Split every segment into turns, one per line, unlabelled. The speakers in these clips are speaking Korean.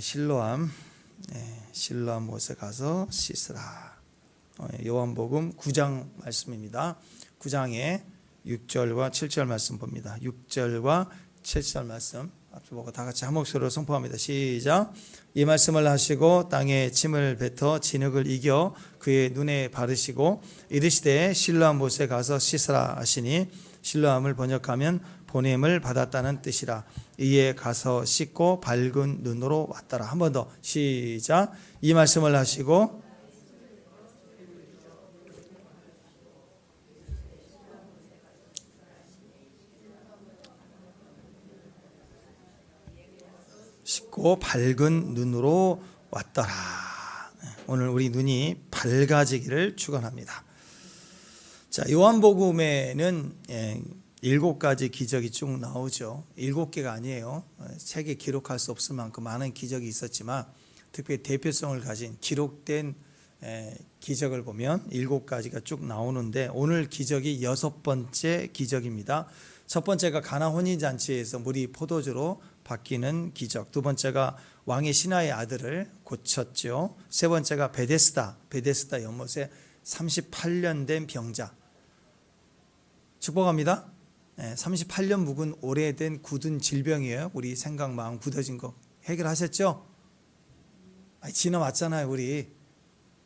실로암 못에 가서 씻으라. 요한복음 9장 말씀입니다. 9장에 6절과 7절 말씀 봅니다. 6절과 7절 말씀 앞에 보고 다 같이 한 목소리로 선포합니다. 시작. 이 말씀을 하시고 땅에 침을 뱉어 진흙을 이겨 그의 눈에 바르시고 이르시되 실로암 못에 가서 씻으라 하시니 실로암을 번역하면 보냄을 받았다는 뜻이라. 이에 가서 씻고 밝은 눈으로 왔더라. 한 번 더 시작. 이 말씀을 하시고 씻고 밝은 눈으로 왔더라. 오늘 우리 눈이 밝아지기를 축원합니다. 자, 요한복음에는 7가지 기적이 쭉 나오죠. 7개가 아니에요. 책에 기록할 수 없을 만큼 많은 기적이 있었지만 특별히 대표성을 가진 기록된 기적을 보면 7가지가 쭉 나오는데 오늘 기적이 6번째 기적입니다. 첫 번째가 가나 혼인잔치에서 물이 포도주로 바뀌는 기적. 두 번째가 왕의 신하의 아들을 고쳤죠. 세 번째가 베데스다 연못에 38년 된 병자. 축복합니다. 38년 묵은 오래된 굳은 질병이에요. 우리 생각 마음 굳어진 거 해결하셨죠? 지나왔잖아요. 우리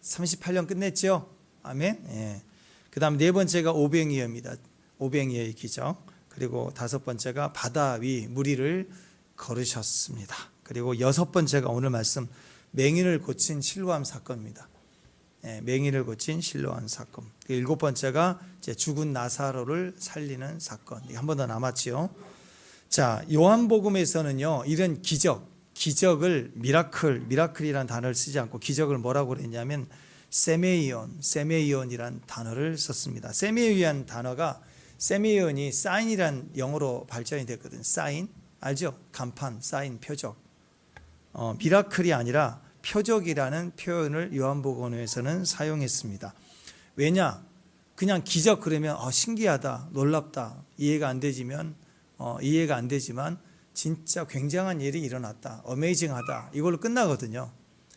38년 끝냈죠? 아멘. 그 다음 네 번째가 오병이어입니다. 오병이어의 기적. 그리고 다섯 번째가 바다 위 무리를 걸으셨습니다. 그리고 여섯 번째가 오늘 말씀 맹인을 고친 실로암 사건입니다. 맹인을 고친 실로암 사건. 일곱 번째가 이제 죽은 나사로를 살리는 사건. 한 번 더 남았지요. 자, 요한복음에서는요 이런 기적을 미라클이라는 단어를 쓰지 않고 기적을 뭐라고 그랬냐면 세메이온이라는 단어를 썼습니다. 세메이온 단어가 세메이온이 사인이란 영어로 발전이 됐거든. 사인 알죠? 간판, 사인, 표적. 미라클이 아니라 표적이라는 표현을 요한복음에서는 사용했습니다. 왜냐? 그냥 기적 그러면 신기하다, 놀랍다, 이해가 안 되지만 진짜 굉장한 일이 일어났다, 어메이징하다 이걸로 끝나거든요.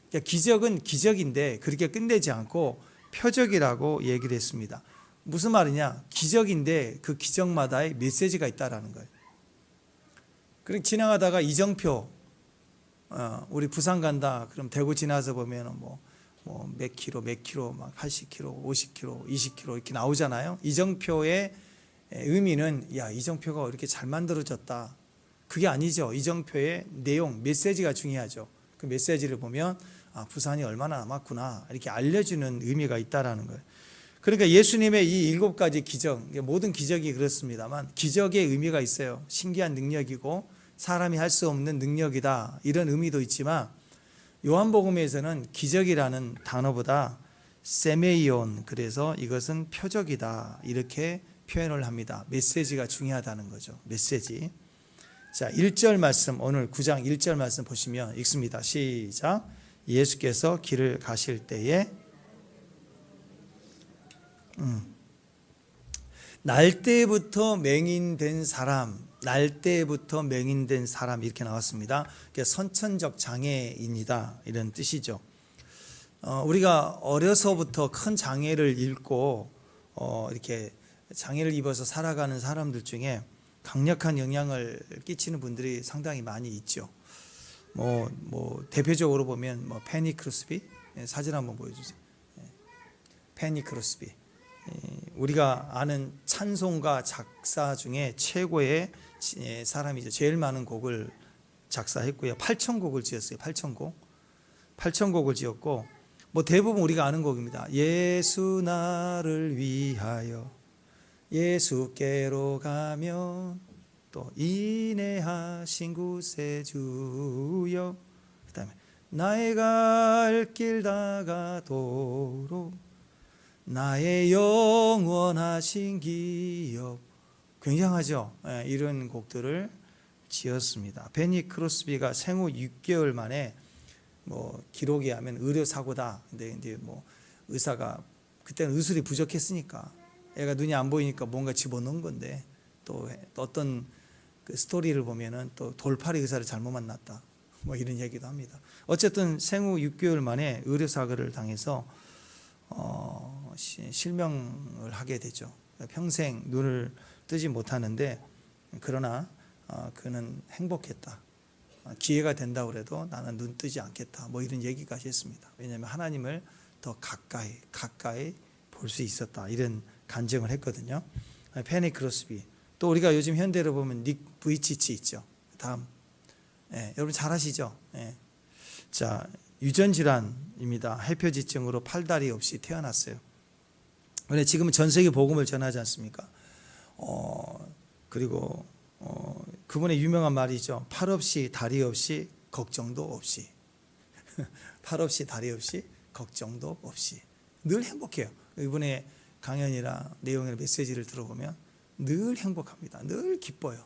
그러니까 기적은 기적인데 그렇게 끝내지 않고 표적이라고 얘기를 했습니다. 무슨 말이냐? 기적인데 그 기적마다의 메시지가 있다라는 거예요. 그리고 지나가다가 이정표 우리 부산 간다. 그럼 대구 지나서 보면 몇 킬로, 막 80킬로, 50킬로, 20킬로 이렇게 나오잖아요. 이정표의 의미는 이정표가 이렇게 잘 만들어졌다. 그게 아니죠. 이정표의 내용, 메시지가 중요하죠. 그 메시지를 보면 부산이 얼마나 남았구나 이렇게 알려주는 의미가 있다라는 거예요. 그러니까 예수님의 이 7가지 기적, 모든 기적이 그렇습니다만 기적의 의미가 있어요. 신기한 능력이고 사람이 할 수 없는 능력이다 이런 의미도 있지만 요한복음에서는 기적이라는 단어보다 세메이온, 그래서 이것은 표적이다 이렇게 표현을 합니다. 메시지가 중요하다는 거죠. 메시지. 자, 1절 말씀, 오늘 9장 1절 말씀 보시면 읽습니다. 시작. 예수께서 길을 가실 때에 날 때부터 맹인된 사람 이렇게 나왔습니다. 선천적 장애인이다 이런 뜻이죠. 우리가 어려서부터 큰 장애를 입고 이렇게 장애를 입어서 살아가는 사람들 중에 강력한 영향을 끼치는 분들이 상당히 많이 있죠. 대표적으로 보면 페니 크로스비 사진 한번 보여주세요. 페니 크로스비. 우리가 아는 찬송가 작사 중에 최고의 사람이죠. 제일 많은 곡을 작사했고요. 8,000곡을 지었어요. 8,000곡을 지었고 대부분 우리가 아는 곡입니다. 예수 나를 위하여 예수께로 가면 또 인내하신 구세주여, 그 다음에 나의 갈 길 다가도록 나의 영원하신 기업. 굉장하죠. 이런 곡들을 지었습니다. 베니 크로스비가 생후 6개월 만에 기록에 하면 의료사고다. 근데 이제 의사가 그때는 의술이 부족했으니까 애가 눈이 안 보이니까 뭔가 집어넣은 건데 또 어떤 그 스토리를 보면은 또 돌팔이 의사를 잘못 만났다. 뭐 이런 얘기도 합니다. 어쨌든 생후 6개월 만에 의료사고를 당해서 실명을 하게 되죠. 평생 눈을 뜨지 못하는데 그러나 그는 행복했다. 기회가 된다고 해도 나는 눈 뜨지 않겠다. 뭐 이런 얘기까지 했습니다. 왜냐하면 하나님을 더 가까이 볼 수 있었다. 이런 간증을 했거든요. 페니 크로스비. 또 우리가 요즘 현대로 보면 닉 부이치치 있죠. 다음. 여러분 잘 아시죠? 자, 유전 질환입니다. 해표지증으로 팔다리 없이 태어났어요. 근데 지금은 전 세계 복음을 전하지 않습니까? 그리고 그분의 유명한 말이죠. 팔 없이 다리 없이 걱정도 없이. 팔 없이 다리 없이 걱정도 없이. 늘 행복해요. 이분의 강연이나 내용이나 메시지를 들어보면 늘 행복합니다. 늘 기뻐요.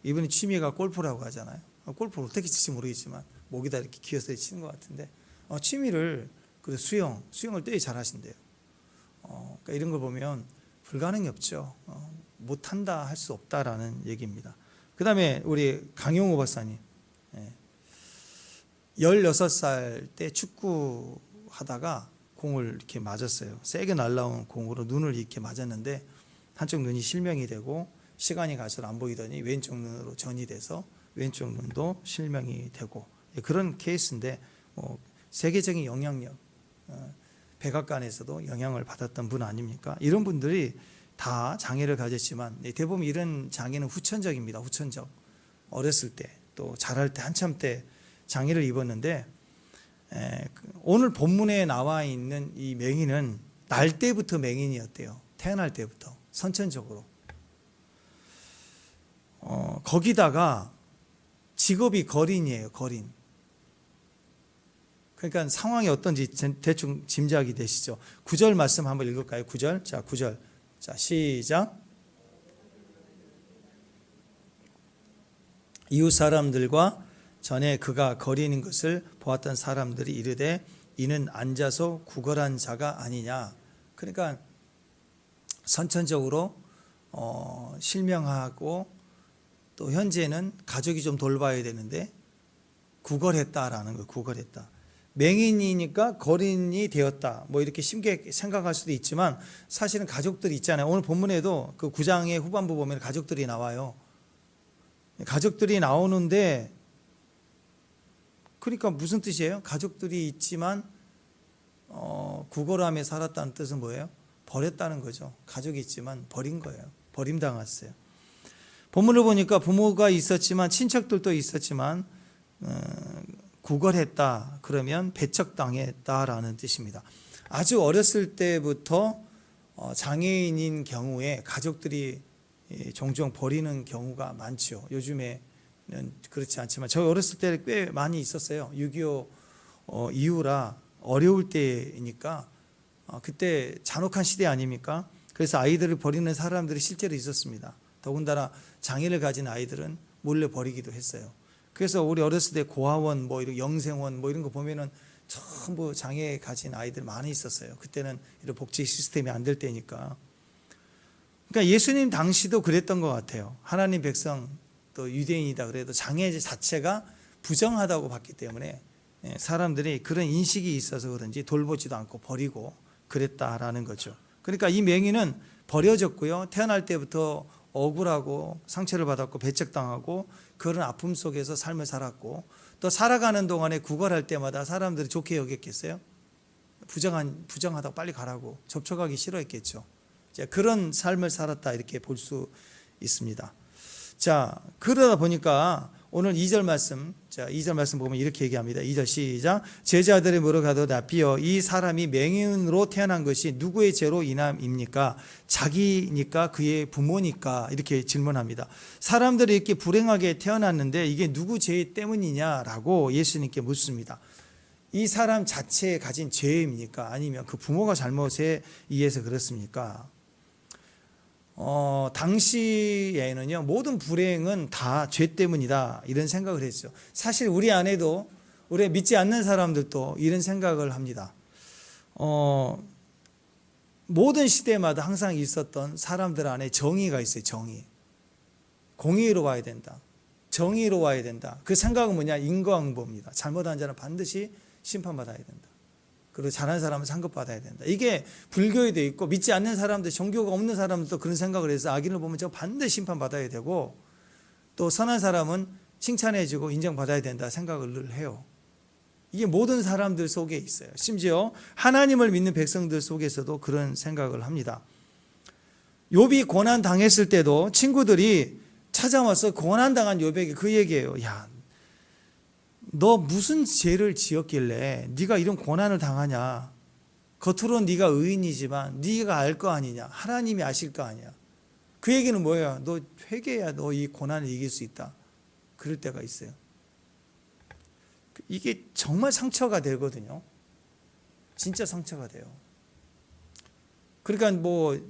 이분의 취미가 골프라고 하잖아요. 골프를 어떻게 칠지 모르겠지만 목에다 이렇게 기어서 치는 것 같은데 취미를 그래서 수영을 되게 잘하신대요. 그러니까 이런 걸 보면 불가능이 없죠. 못한다 할 수 없다라는 얘기입니다. 그 다음에 우리 강용호 박사님 16살 때 축구 하다가 공을 이렇게 맞았어요. 세게 날라온 공으로 눈을 이렇게 맞았는데 한쪽 눈이 실명이 되고 시간이 갈수록 안 보이더니 왼쪽 눈으로 전이 돼서 왼쪽 눈도 실명이 되고 그런 케이스인데 세계적인 영향력 백악관에서도 영향을 받았던 분 아닙니까? 이런 분들이 다 장애를 가졌지만 대부분 이런 장애는 후천적입니다. 후천적. 어렸을 때 또 자랄 때 한참 때 장애를 입었는데 오늘 본문에 나와 있는 이 맹인은 날 때부터 맹인이었대요. 태어날 때부터 선천적으로. 거기다가 직업이 거린이에요. 거린. 그러니까 상황이 어떤지 대충 짐작이 되시죠. 9절 말씀 한번 읽을까요? 9절. 자, 9절. 자, 시작. 이웃 사람들과 전에 그가 거리는 것을 보았던 사람들이 이르되 이는 앉아서 구걸한 자가 아니냐. 그러니까 선천적으로 실명하고 또 현재는 가족이 좀 돌봐야 되는데 구걸했다라는 거예요. 구걸했다. 맹인이니까 거린이 되었다. 뭐 이렇게 쉽게 생각할 수도 있지만 사실은 가족들이 있잖아요. 오늘 본문에도 그 9장의 후반부 보면 가족들이 나와요. 가족들이 나오는데 그러니까 무슨 뜻이에요? 가족들이 있지만 구걸하며 살았다는 뜻은 뭐예요? 버렸다는 거죠. 가족이 있지만 버린 거예요. 버림당했어요. 본문을 보니까 부모가 있었지만 친척들도 있었지만 구걸했다 그러면 배척당했다라는 뜻입니다. 아주 어렸을 때부터 장애인인 경우에 가족들이 종종 버리는 경우가 많죠. 요즘에는 그렇지 않지만 저 어렸을 때 꽤 많이 있었어요. 6.25 이후라 어려울 때이니까 그때 잔혹한 시대 아닙니까? 그래서 아이들을 버리는 사람들이 실제로 있었습니다. 더군다나 장애를 가진 아이들은 몰래 버리기도 했어요. 그래서 우리 어렸을 때 고아원, 뭐 이런 영생원, 뭐 이런 거 보면은 전부 장애 가진 아이들 많이 있었어요. 그때는 이런 복지 시스템이 안 될 때니까. 그러니까 예수님 당시도 그랬던 것 같아요. 하나님 백성 또 유대인이다 그래도 장애 자체가 부정하다고 봤기 때문에 사람들이 그런 인식이 있어서 그런지 돌보지도 않고 버리고 그랬다라는 거죠. 그러니까 이 맹인은 버려졌고요. 태어날 때부터 억울하고 상처를 받았고 배척당하고 그런 아픔 속에서 삶을 살았고 또 살아가는 동안에 구걸할 때마다 사람들이 좋게 여겼겠어요? 부정하다고 빨리 가라고 접촉하기 싫어했겠죠. 그런 삶을 살았다 이렇게 볼 수 있습니다. 자, 그러다 보니까 오늘 2절 말씀, 자, 2절 말씀 보면 이렇게 얘기합니다. 2절 시작. 제자들이 물어가도 납비여 이 사람이 맹인으로 태어난 것이 누구의 죄로 인함입니까? 자기니까 그의 부모니까 이렇게 질문합니다. 사람들이 이렇게 불행하게 태어났는데 이게 누구 죄 때문이냐라고 예수님께 묻습니다. 이 사람 자체에 가진 죄입니까? 아니면 그 부모가 잘못에 의해서 그렇습니까? 당시에는요, 모든 불행은 다 죄 때문이다 이런 생각을 했죠. 사실 우리 안에도 우리 믿지 않는 사람들도 이런 생각을 합니다. 모든 시대마다 항상 있었던 사람들 안에 정의가 있어요. 정의. 공의로 봐야 된다. 정의로워야 된다. 그 생각은 뭐냐? 인과응보입니다. 잘못한 자는 반드시 심판받아야 된다. 그리고 잘한 사람은 상급받아야 된다. 이게 불교에 돼 있고, 믿지 않는 사람들, 종교가 없는 사람들도 그런 생각을 해서 악인을 보면 저 반드시 심판받아야 되고, 또 선한 사람은 칭찬해주고 인정받아야 된다 생각을 늘 해요. 이게 모든 사람들 속에 있어요. 심지어 하나님을 믿는 백성들 속에서도 그런 생각을 합니다. 욥이 고난 당했을 때도 친구들이 찾아와서 고난 당한 욥에게 그 얘기예요. 야, 너 무슨 죄를 지었길래 네가 이런 고난을 당하냐? 겉으로는 네가 의인이지만 네가 알 거 아니냐? 하나님이 아실 거 아니야? 그 얘기는 뭐예요? 너 회개해야 너 이 고난을 이길 수 있다. 그럴 때가 있어요. 이게 정말 상처가 되거든요. 진짜 상처가 돼요. 그러니까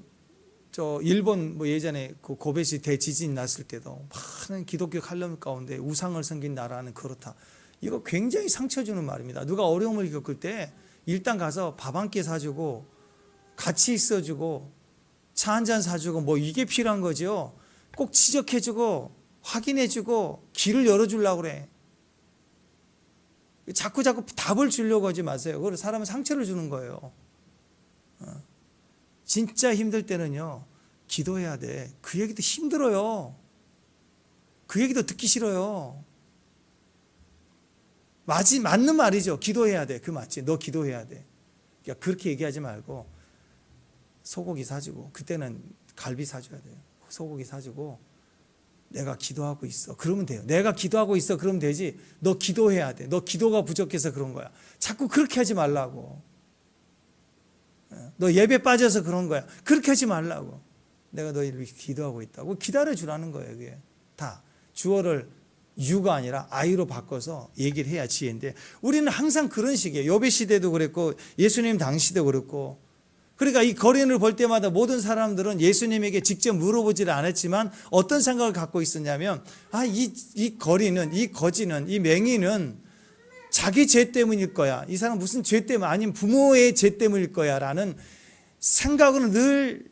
저 일본 예전에 그 고베시 대지진 났을 때도 많은 기독교 칼럼 가운데 우상을 섬긴 나라는 그렇다. 이거 굉장히 상처 주는 말입니다. 누가 어려움을 겪을 때 일단 가서 밥 한 끼 사주고 같이 있어주고 차 한 잔 사주고 이게 필요한 거죠. 꼭 지적해주고 확인해주고 길을 열어주려고 그래. 자꾸 답을 주려고 하지 마세요. 그걸 사람은 상처를 주는 거예요. 진짜 힘들 때는요, 기도해야 돼. 그 얘기도 힘들어요. 그 얘기도 듣기 싫어요. 맞는 말이죠. 기도해야 돼. 그 맞지. 너 기도해야 돼. 그러니까 그렇게 얘기하지 말고 소고기 사주고, 그때는 갈비 사줘야 돼요. 소고기 사주고 내가 기도하고 있어. 그러면 돼요. 내가 기도하고 있어. 그러면 되지. 너 기도해야 돼. 너 기도가 부족해서 그런 거야. 자꾸 그렇게 하지 말라고. 너 예배 빠져서 그런 거야. 그렇게 하지 말라고. 내가 너희를 기도하고 있다고 기다려주라는 거예요. 그게 다 주어를 유가 아니라 아이로 바꿔서 얘기를 해야 지혜인데, 우리는 항상 그런 식이에요. 욥의 시대도 그랬고 예수님 당시도 그랬고. 그러니까 이 거린을 볼 때마다 모든 사람들은 예수님에게 직접 물어보지를 않았지만 어떤 생각을 갖고 있었냐면, 이 거린은, 이 거지는, 이 맹인은 자기 죄 때문일 거야. 이 사람 무슨 죄 때문, 아니면 부모의 죄 때문일 거야 라는 생각으로 늘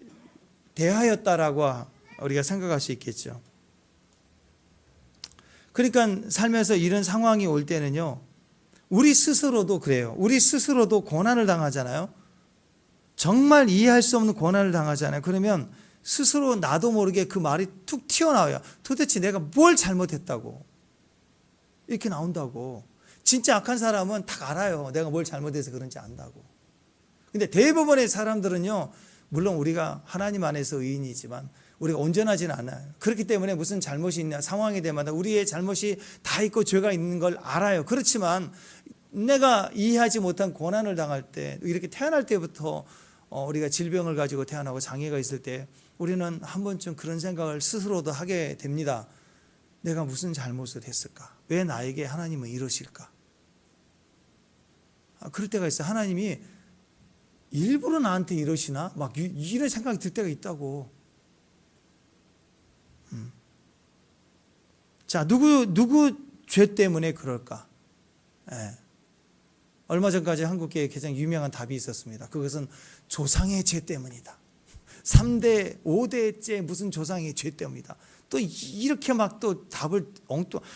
대하였다라고 우리가 생각할 수 있겠죠. 그러니까 살면서 이런 상황이 올 때는요, 우리 스스로도 그래요. 우리 스스로도 고난을 당하잖아요. 정말 이해할 수 없는 고난을 당하잖아요. 그러면 스스로 나도 모르게 그 말이 툭 튀어나와요. 도대체 내가 뭘 잘못했다고 이렇게 나온다고. 진짜 악한 사람은 다 알아요. 내가 뭘 잘못해서 그런지 안다고. 근데 대부분의 사람들은요, 물론 우리가 하나님 안에서 의인이지만 우리가 온전하지는 않아요. 그렇기 때문에 무슨 잘못이 있냐, 상황이 되마다 우리의 잘못이 다 있고 죄가 있는 걸 알아요. 그렇지만 내가 이해하지 못한 고난을 당할 때, 이렇게 태어날 때부터 우리가 질병을 가지고 태어나고 장애가 있을 때 우리는 한 번쯤 그런 생각을 스스로도 하게 됩니다. 내가 무슨 잘못을 했을까? 왜 나에게 하나님은 이러실까? 그럴 때가 있어요. 하나님이 일부러 나한테 이러시나? 막 이런 생각이 들 때가 있다고. 자, 누구 죄 때문에 그럴까? 얼마 전까지 한국계에 가장 유명한 답이 있었습니다. 그것은 조상의 죄 때문이다. 3대, 5대째 무슨 조상의 죄 때문이다. 또 이렇게 막 또 답을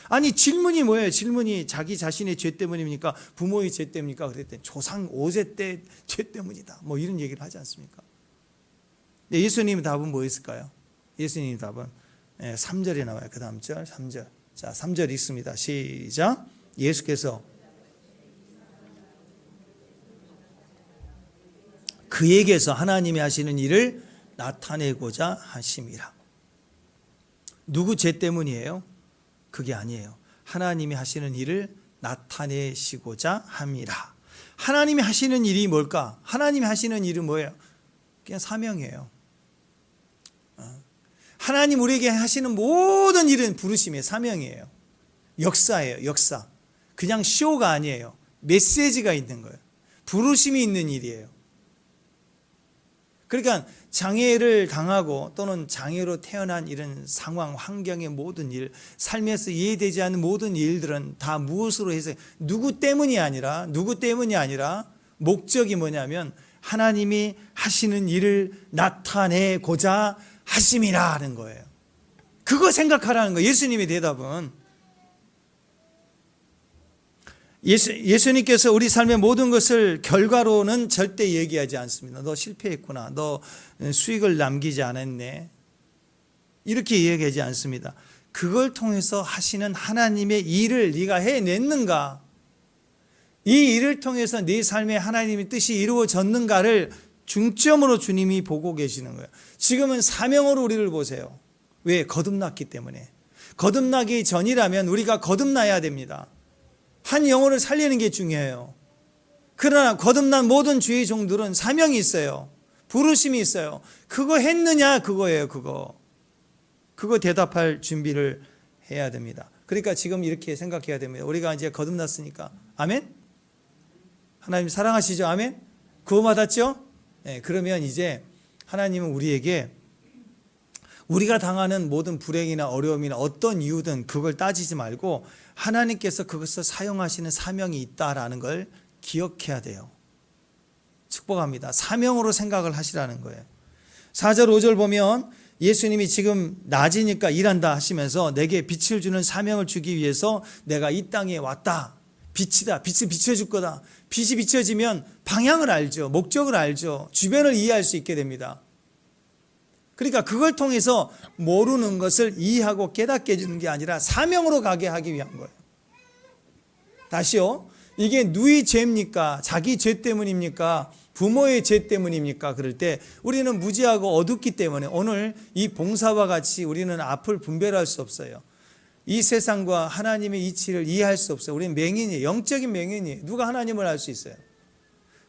아니 질문이 뭐예요? 질문이 자기 자신의 죄 때문입니까? 부모의 죄 때문입니까? 그랬더니 조상 5세 때 죄 때문이다. 이런 얘기를 하지 않습니까? 근데 예수님의 답은 뭐였을까요? 예수님의 답은 3절에 나와요. 그 다음 절 3절. 자, 3절 읽습니다. 시작. 예수께서 그에게서 하나님이 하시는 일을 나타내고자 하심이라. 누구 죄 때문이에요? 그게 아니에요. 하나님이 하시는 일을 나타내시고자 함이라. 하나님이 하시는 일이 뭘까? 하나님이 하시는 일은 뭐예요? 그냥 사명이에요. 하나님 우리에게 하시는 모든 일은 부르심이에요. 사명이에요. 역사예요. 역사. 그냥 쇼가 아니에요. 메시지가 있는 거예요. 부르심이 있는 일이에요. 그러니까 장애를 당하고 또는 장애로 태어난 이런 상황, 환경의 모든 일, 삶에서 이해되지 않는 모든 일들은 다 무엇으로 해서 누구 때문이 아니라 목적이 뭐냐면 하나님이 하시는 일을 나타내고자 하심이라 하는 거예요. 그거 생각하라는 거예요. 예수님의 대답은 예수님께서 우리 삶의 모든 것을 결과로는 절대 얘기하지 않습니다. 너 실패했구나. 너 수익을 남기지 않았네. 이렇게 얘기하지 않습니다. 그걸 통해서 하시는 하나님의 일을 네가 해냈는가? 이 일을 통해서 네 삶에 하나님의 뜻이 이루어졌는가를 중점으로 주님이 보고 계시는 거예요. 지금은 사명으로 우리를 보세요. 왜? 거듭났기 때문에. 거듭나기 전이라면 우리가 거듭나야 됩니다. 한 영혼을 살리는 게 중요해요. 그러나 거듭난 모든 주의 종들은 사명이 있어요. 부르심이 있어요. 그거 했느냐 그거예요. 그거 대답할 준비를 해야 됩니다. 그러니까 지금 이렇게 생각해야 됩니다. 우리가 이제 거듭났으니까 아멘? 하나님 사랑하시죠? 아멘? 구원받았죠? 네, 그러면 이제 하나님은 우리에게 우리가 당하는 모든 불행이나 어려움이나 어떤 이유든 그걸 따지지 말고 하나님께서 그것을 사용하시는 사명이 있다라는 걸 기억해야 돼요. 축복합니다. 사명으로 생각을 하시라는 거예요. 4절 5절 보면 예수님이 지금 낮이니까 일한다 하시면서 내게 빛을 주는 사명을 주기 위해서 내가 이 땅에 왔다. 빛이다. 빛을 비춰줄 거다. 빛이 비춰지면 방향을 알죠. 목적을 알죠. 주변을 이해할 수 있게 됩니다. 그러니까 그걸 통해서 모르는 것을 이해하고 깨닫게 해주는 게 아니라 사명으로 가게 하기 위한 거예요. 다시요. 이게 누이 죄입니까? 자기 죄 때문입니까? 부모의 죄 때문입니까? 그럴 때 우리는 무지하고 어둡기 때문에 오늘 이 봉사와 같이 우리는 앞을 분별할 수 없어요. 이 세상과 하나님의 이치를 이해할 수 없어요. 우리는 맹인이에요. 영적인 맹인이에요. 누가 하나님을 알 수 있어요?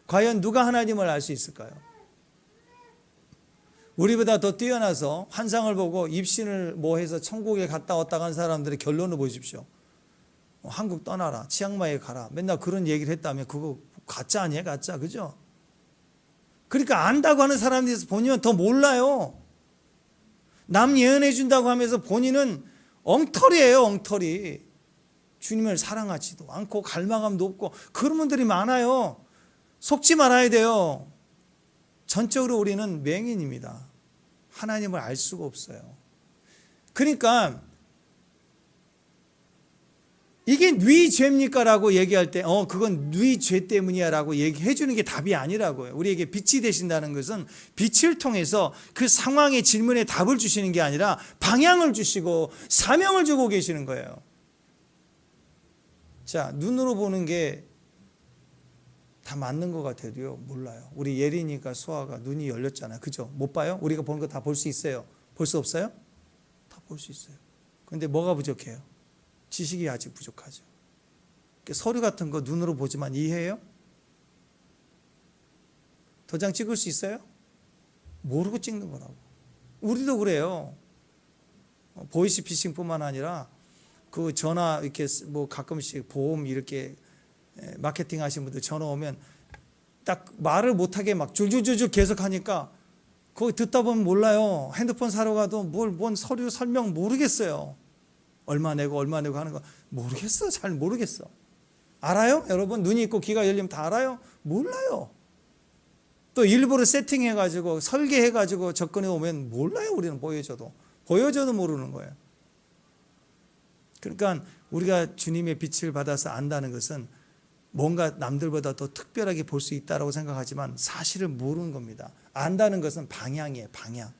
과연 누가 하나님을 알 수 있을까요? 우리보다 더 뛰어나서 환상을 보고 입신을 해서 천국에 갔다 왔다 간 사람들의 결론을 보십시오. 한국 떠나라. 치앙마이에 가라. 맨날 그런 얘기를 했다면 그거 가짜 아니에요? 가짜. 그죠? 그러니까 안다고 하는 사람들이 본인은 더 몰라요. 남 예언해 준다고 하면서 본인은 엉터리예요. 엉터리. 주님을 사랑하지도 않고 갈망함도 없고 그런 분들이 많아요. 속지 말아야 돼요. 전적으로 우리는 맹인입니다. 하나님을 알 수가 없어요. 그러니까 이게 네 죄입니까? 라고 얘기할 때 그건 네 죄 때문이야 라고 얘기해 주는 게 답이 아니라고요. 우리에게 빛이 되신다는 것은 빛을 통해서 그 상황의 질문에 답을 주시는 게 아니라 방향을 주시고 사명을 주고 계시는 거예요. 자, 눈으로 보는 게 다 맞는 것 같아도요, 몰라요. 우리 예린이가 수아가 눈이 열렸잖아요. 그죠? 못 봐요? 우리가 보는 거 다 볼 수 있어요. 볼 수 없어요? 다 볼 수 있어요. 그런데 뭐가 부족해요? 지식이 아직 부족하죠. 서류 같은 거 눈으로 보지만 이해해요? 도장 찍을 수 있어요? 모르고 찍는 거라고. 우리도 그래요. 보이스피싱뿐만 아니라 그 전화 이렇게 가끔씩 보험 이렇게 마케팅 하시는 분들 전화 오면 딱 말을 못하게 막 줄줄줄줄 계속 하니까 거기 듣다 보면 몰라요. 핸드폰 사러 가도 뭔 서류 설명 모르겠어요. 얼마 내고 하는 거 모르겠어. 잘 모르겠어. 알아요? 여러분 눈이 있고 귀가 열리면 다 알아요? 몰라요. 또 일부러 세팅해가지고 설계해가지고 접근해 오면 몰라요. 우리는 보여줘도 모르는 거예요. 그러니까 우리가 주님의 빛을 받아서 안다는 것은 뭔가 남들보다 더 특별하게 볼 수 있다고 생각하지만 사실은 모르는 겁니다. 안다는 것은 방향이에요. 방향.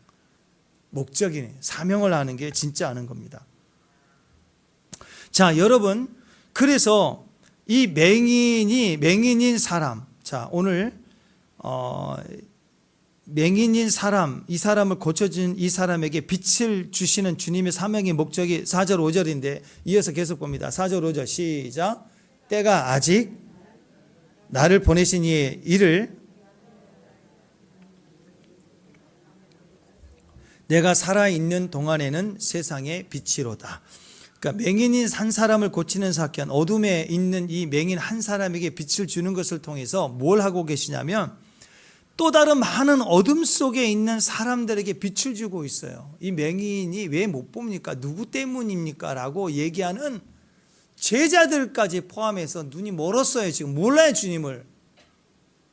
목적이네. 사명을 아는 게 진짜 아는 겁니다. 자, 여러분, 그래서 이 맹인인 사람, 자, 오늘 맹인인 사람, 이 사람을 고쳐준 이 사람에게 빛을 주시는 주님의 사명의 목적이 4절 5절인데 이어서 계속 봅니다. 4절 5절 시작. 때가 아직 나를 보내신 이의 일을 내가 살아있는 동안에는 세상의 빛이로다. 그러니까 맹인인 한 사람을 고치는 사건, 어둠에 있는 이 맹인 한 사람에게 빛을 주는 것을 통해서 뭘 하고 계시냐면 또 다른 많은 어둠 속에 있는 사람들에게 빛을 주고 있어요. 이 맹인이 왜 못 봅니까? 누구 때문입니까? 라고 얘기하는 제자들까지 포함해서 눈이 멀었어요. 지금 몰라요, 주님을.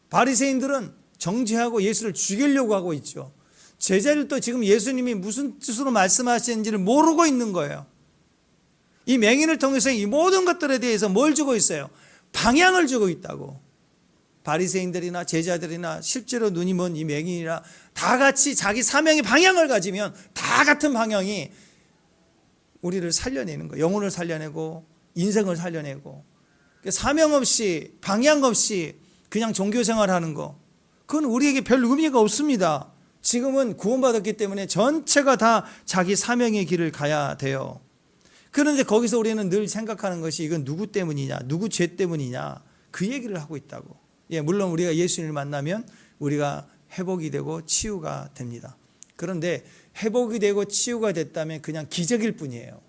바리새인들은 정죄하고 예수를 죽이려고 하고 있죠. 제자들도 지금 예수님이 무슨 뜻으로 말씀하시는지를 모르고 있는 거예요. 이 맹인을 통해서 이 모든 것들에 대해서 뭘 주고 있어요? 방향을 주고 있다고. 바리새인들이나 제자들이나 실제로 눈이 먼 이 맹인이나 다 같이 자기 사명의 방향을 가지면 다 같은 방향이 우리를 살려내는 거예요. 영혼을 살려내고 인생을 살려내고. 사명 없이 방향 없이 그냥 종교 생활하는 거, 그건 우리에게 별 의미가 없습니다. 지금은 구원받았기 때문에 전체가 다 자기 사명의 길을 가야 돼요. 그런데 거기서 우리는 늘 생각하는 것이 이건 누구 때문이냐, 누구 죄 때문이냐, 그 얘기를 하고 있다고. 예, 물론 우리가 예수님을 만나면 우리가 회복이 되고 치유가 됩니다. 그런데 회복이 되고 치유가 됐다면 그냥 기적일 뿐이에요.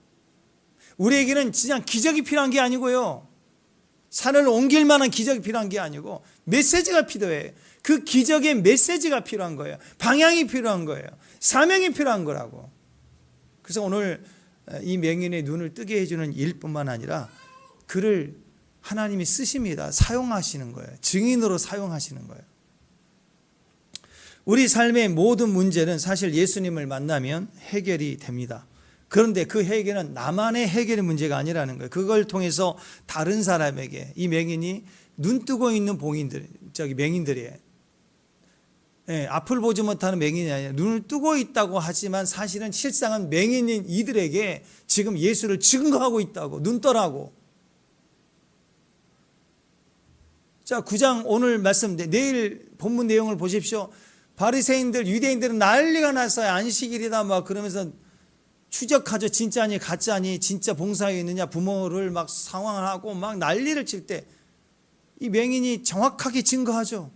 우리에게는 그냥 기적이 필요한 게 아니고요, 산을 옮길 만한 기적이 필요한 게 아니고 메시지가 필요해요. 그 기적의 메시지가 필요한 거예요. 방향이 필요한 거예요. 사명이 필요한 거라고. 그래서 오늘 이 맹인의 눈을 뜨게 해주는 일뿐만 아니라 그를 하나님이 쓰십니다. 사용하시는 거예요. 증인으로 사용하시는 거예요. 우리 삶의 모든 문제는 사실 예수님을 만나면 해결이 됩니다. 그런데 그 해결은 나만의 해결의 문제가 아니라는 거예요. 그걸 통해서 다른 사람에게, 이 맹인이 눈 뜨고 있는 맹인들이에요. 예, 앞을 보지 못하는 맹인이 아니라 눈을 뜨고 있다고 하지만 사실은 실상은 맹인인 이들에게 지금 예수를 증거하고 있다고. 눈 떠라고. 자, 9장 오늘 말씀, 내일 본문 내용을 보십시오. 바리새인들, 유대인들은 난리가 났어요. 안식일이다 막 그러면서 추적하죠. 진짜니 가짜니, 진짜 봉사에 있느냐, 부모를 막 상황하고 막 난리를 칠 때 이 맹인이 정확하게 증거하죠.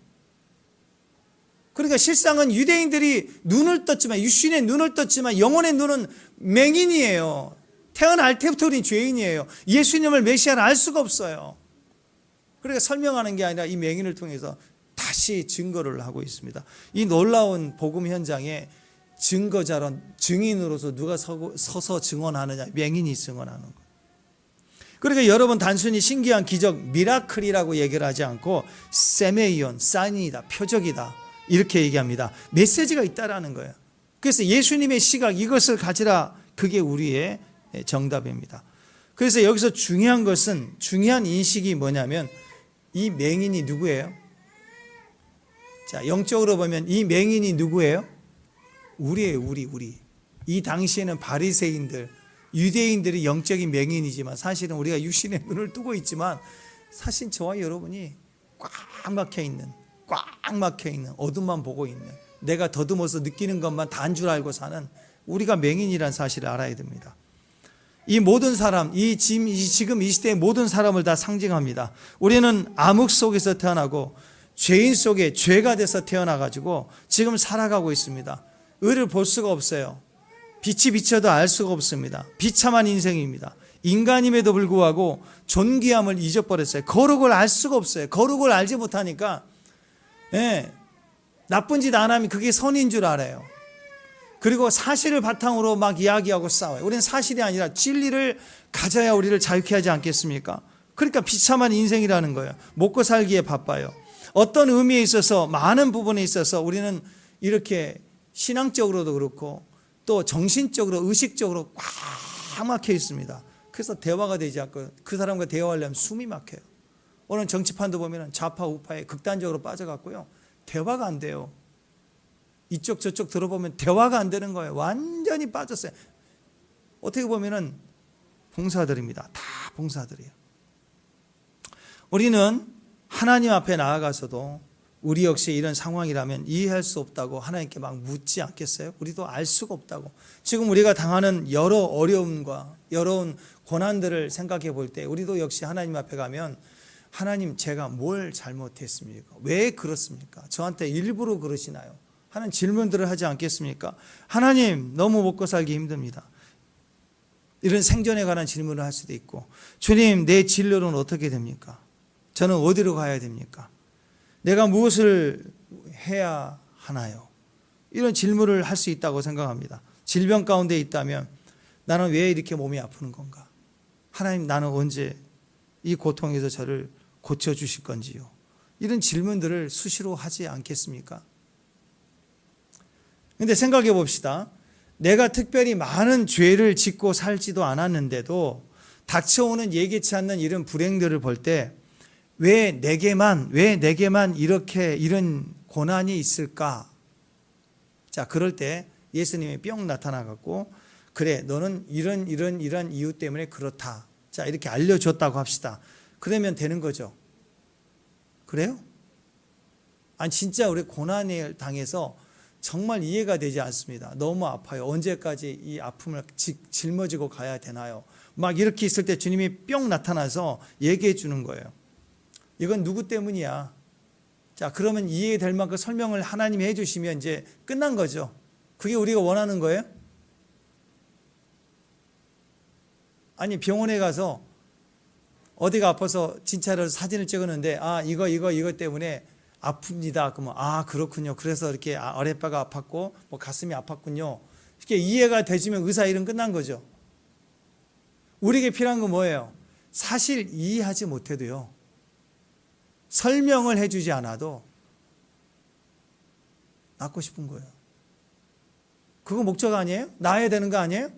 그러니까 실상은 유대인들이 눈을 떴지만, 육신의 눈을 떴지만 영혼의 눈은 맹인이에요. 태어날 때부터 우린 죄인이에요. 예수님을 메시아를 알 수가 없어요. 그러니까 설명하는 게 아니라 이 맹인을 통해서 다시 증거를 하고 있습니다. 이 놀라운 복음 현장에 증거자로, 증인으로서 누가 서서 증언하느냐? 맹인이 증언하는 거예요. 그러니까 여러분, 단순히 신기한 기적, 미라클이라고 얘기를 하지 않고 세메이온, 사인이다, 표적이다 이렇게 얘기합니다. 메시지가 있다라는 거예요. 그래서 예수님의 시각, 이것을 가지라, 그게 우리의 정답입니다. 그래서 여기서 중요한 것은, 중요한 인식이 뭐냐면 이 맹인이 누구예요? 자, 영적으로 보면 이 맹인이 누구예요? 우리예요. 우리. 이 당시에는 바리새인들, 유대인들이 영적인 맹인이지만 사실은 우리가 육신의 눈을 뜨고 있지만 사실 저와 여러분이 꽉 막혀 있는 어둠만 보고 있는, 내가 더듬어서 느끼는 것만 다인 줄 알고 사는 우리가 맹인이라는 사실을 알아야 됩니다. 이 모든 사람, 지금 이 시대의 모든 사람을 다 상징합니다. 우리는 암흑 속에서 태어나고 죄인 속에 죄가 돼서 태어나가지고 지금 살아가고 있습니다. 의를 볼 수가 없어요. 빛이 비쳐도 알 수가 없습니다. 비참한 인생입니다. 인간임에도 불구하고 존귀함을 잊어버렸어요. 거룩을 알 수가 없어요. 거룩을 알지 못하니까 나쁜 짓 안 하면 그게 선인 줄 알아요. 그리고 사실을 바탕으로 막 이야기하고 싸워요. 우리는 사실이 아니라 진리를 가져야 우리를 자유케 하지 않겠습니까? 그러니까 비참한 인생이라는 거예요. 먹고 살기에 바빠요. 어떤 의미에 있어서, 많은 부분에 있어서 우리는 이렇게 신앙적으로도 그렇고 또 정신적으로, 의식적으로 꽉 막혀 있습니다. 그래서 대화가 되지 않고 그 사람과 대화하려면 숨이 막혀요. 오늘 정치판도 보면 좌파 우파에 극단적으로 빠져갔고요, 대화가 안 돼요. 이쪽 저쪽 들어보면 대화가 안 되는 거예요. 완전히 빠졌어요. 어떻게 보면 봉사들입니다. 다 봉사들이에요. 우리는 하나님 앞에 나아가서도 우리 역시 이런 상황이라면 이해할 수 없다고 하나님께 막 묻지 않겠어요? 우리도 알 수가 없다고. 지금 우리가 당하는 여러 어려움과 여러 고난들을 생각해 볼 때 우리도 역시 하나님 앞에 가면, 하나님, 제가 뭘 잘못했습니까? 왜 그렇습니까? 저한테 일부러 그러시나요? 하는 질문들을 하지 않겠습니까? 하나님, 너무 먹고 살기 힘듭니다. 이런 생존에 관한 질문을 할 수도 있고, 주님, 내 진로는 어떻게 됩니까? 저는 어디로 가야 됩니까? 내가 무엇을 해야 하나요? 이런 질문을 할 수 있다고 생각합니다. 질병 가운데 있다면 나는 왜 이렇게 몸이 아프는 건가? 하나님, 나는 언제 이 고통에서 저를 고쳐주실 건지요? 이런 질문들을 수시로 하지 않겠습니까? 그런데 생각해 봅시다. 내가 특별히 많은 죄를 짓고 살지도 않았는데도 닥쳐오는 예기치 않는 이런 불행들을 볼 때 왜 내게만 이렇게 이런 고난이 있을까? 자, 그럴 때 예수님이 뿅 나타나갖고 그래, 너는 이런 이유 때문에 그렇다. 자, 이렇게 알려줬다고 합시다. 그러면 되는 거죠. 그래요? 아니, 진짜 우리 고난을 당해서 정말 이해가 되지 않습니다. 너무 아파요. 언제까지 이 아픔을 짊어지고 가야 되나요? 막 이렇게 있을 때 주님이 뿅 나타나서 얘기해 주는 거예요. 이건 누구 때문이야? 자, 그러면 이해될 만큼 설명을 하나님이 해주시면 이제 끝난 거죠. 그게 우리가 원하는 거예요? 아니, 병원에 가서 어디가 아파서 진찰을 사진을 찍었는데 이거 때문에 아픕니다. 그러면 그렇군요. 그래서 이렇게 아랫배가 아팠고 뭐 가슴이 아팠군요. 이렇게 이해가 되지면 의사 일은 끝난 거죠. 우리에게 필요한 건 뭐예요? 사실 이해하지 못해도요, 설명을 해주지 않아도 낫고 싶은 거예요. 그거 목적 아니에요? 나아야 되는 거 아니에요?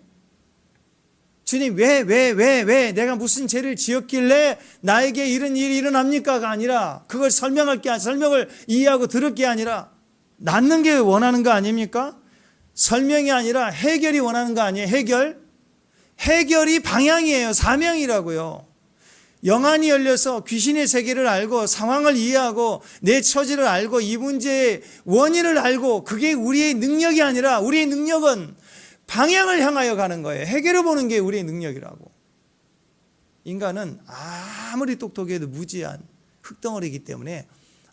주님, 왜 내가 무슨 죄를 지었길래 나에게 이런 일이 일어납니까가 아니라, 그걸 설명을 이해하고 들을 게 아니라 낫는 게 원하는 거 아닙니까? 설명이 아니라 해결이 원하는 거 아니에요? 해결이 방향이에요. 사명이라고요. 영안이 열려서 귀신의 세계를 알고 상황을 이해하고 내 처지를 알고 이 문제의 원인을 알고, 그게 우리의 능력이 아니라 우리의 능력은 방향을 향하여 가는 거예요. 해결해 보는 게 우리의 능력이라고. 인간은 아무리 똑똑해도 무지한 흙덩어리이기 때문에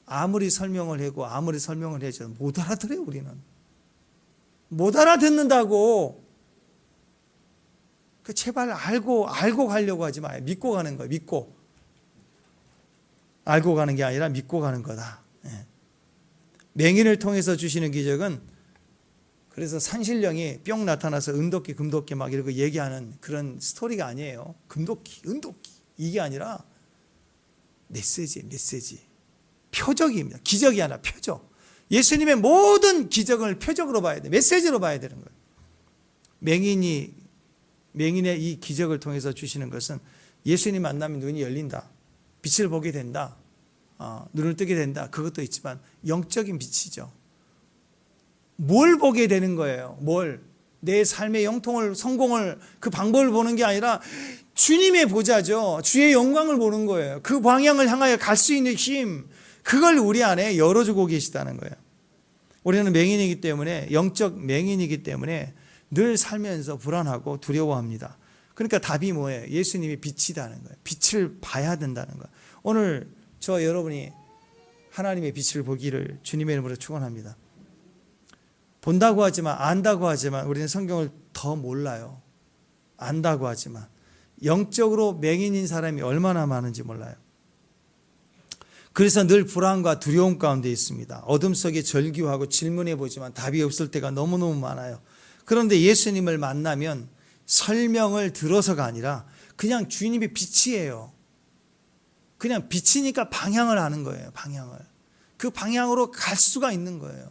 아무리 설명을 하고 아무리 설명을 해줘도 못 알아들어요. 우리는 못 알아듣는다고. 제발 알고 가려고 하지 마요. 믿고 가는 거예요. 믿고. 알고 가는 게 아니라 믿고 가는 거다. 맹인을 통해서 주시는 기적은, 그래서 산신령이 뿅 나타나서 은도끼 금도끼 막 이러고 얘기하는 그런 스토리가 아니에요. 금도끼 은도끼 이게 아니라 메시지. 표적입니다. 기적이 아니라 표적. 예수님의 모든 기적을 표적으로 봐야 돼. 메시지로 봐야 되는 거예요. 맹인의 이 기적을 통해서 주시는 것은, 예수님 만나면 눈이 열린다, 빛을 보게 된다, 눈을 뜨게 된다, 그것도 있지만 영적인 빛이죠. 뭘 보게 되는 거예요? 내 삶의 영통을, 성공을, 그 방법을 보는 게 아니라 주님의 보좌죠. 주의 영광을 보는 거예요. 그 방향을 향하여 갈 수 있는 힘, 그걸 우리 안에 열어주고 계시다는 거예요. 우리는 맹인이기 때문에, 영적 맹인이기 때문에 늘 살면서 불안하고 두려워합니다. 그러니까 답이 뭐예요? 예수님이 빛이다는 거예요. 빛을 봐야 된다는 거예요. 오늘 저 여러분이 하나님의 빛을 보기를 주님의 이름으로 축원합니다. 본다고 하지만, 안다고 하지만 우리는 성경을 더 몰라요. 안다고 하지만 영적으로 맹인인 사람이 얼마나 많은지 몰라요. 그래서 늘 불안과 두려움 가운데 있습니다. 어둠 속에 절규하고 질문해 보지만 답이 없을 때가 너무너무 많아요. 그런데 예수님을 만나면 설명을 들어서가 아니라 그냥 주님의 빛이에요. 그냥 빛이니까 방향을 아는 거예요. 방향을. 그 방향으로 갈 수가 있는 거예요.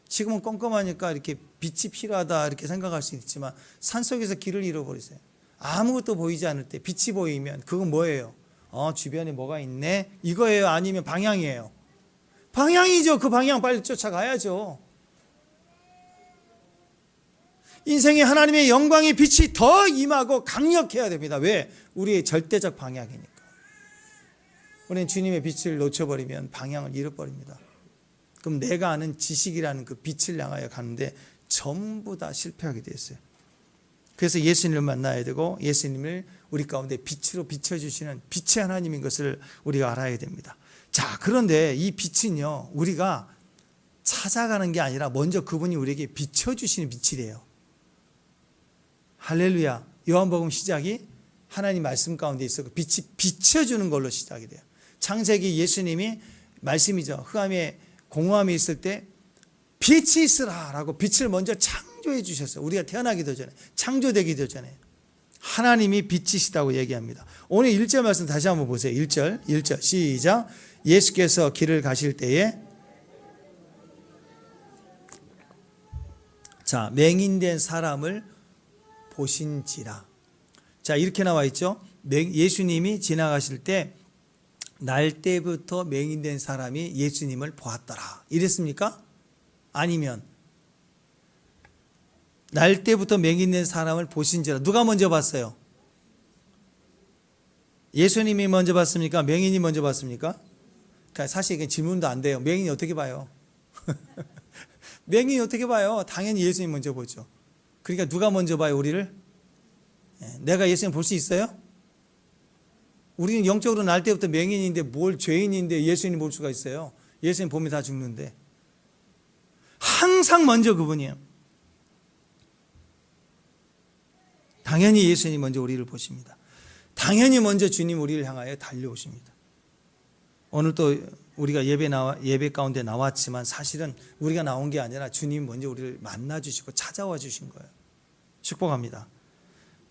지금은 껌껌하니까 이렇게 빛이 필요하다 이렇게 생각할 수 있지만, 산속에서 길을 잃어버리세요. 아무것도 보이지 않을 때 빛이 보이면 그건 뭐예요? 주변에 뭐가 있네? 이거예요? 아니면 방향이에요? 방향이죠. 그 방향 빨리 쫓아가야죠. 인생에 하나님의 영광의 빛이 더 임하고 강력해야 됩니다. 왜? 우리의 절대적 방향이니까. 우리는 주님의 빛을 놓쳐버리면 방향을 잃어버립니다. 그럼 내가 아는 지식이라는 그 빛을 향하여 가는데 전부 다 실패하게 되었어요. 그래서 예수님을 만나야 되고, 예수님을 우리 가운데 빛으로 비춰주시는 빛의 하나님인 것을 우리가 알아야 됩니다. 자, 그런데 이 빛은요, 우리가 찾아가는 게 아니라 먼저 그분이 우리에게 비춰주시는 빛이래요. 할렐루야. 요한복음 시작이 하나님 말씀 가운데 있어 빛이 비춰주는 걸로 시작이 돼요. 창세기 예수님이 말씀이죠. 흑암에 공허함이 있을 때 빛이 있으라 라고 빛을 먼저 창조해 주셨어요. 우리가 태어나기도 전에, 창조되기도 전에 하나님이 빛이시다고 얘기합니다. 오늘 1절 말씀 다시 한번 보세요. 1절 시작. 예수께서 길을 가실 때에, 자, 맹인된 사람을 보신지라. 자, 이렇게 나와 있죠. 예수님이 지나가실 때 날 때부터 맹인된 사람이 예수님을 보았더라. 이랬습니까? 아니면 날 때부터 맹인된 사람을 보신지라. 누가 먼저 봤어요? 예수님이 먼저 봤습니까? 맹인이 먼저 봤습니까? 그러니까 사실 이게 질문도 안 돼요. 맹인이 어떻게 봐요? 맹인이 어떻게 봐요? 당연히 예수님 먼저 보죠. 그러니까 누가 먼저 봐요, 우리를? 내가 예수님 볼 수 있어요? 우리는 영적으로 날 때부터 맹인인데 뭘 죄인인데 예수님 볼 수가 있어요? 예수님 보면 다 죽는데. 항상 먼저 그분이에요. 당연히 예수님이 먼저 우리를 보십니다. 당연히 먼저 주님 우리를 향하여 달려오십니다. 오늘 또 우리가 예배 가운데 나왔지만 사실은 우리가 나온 게 아니라 주님 먼저 우리를 만나 주시고 찾아와 주신 거예요. 축복합니다.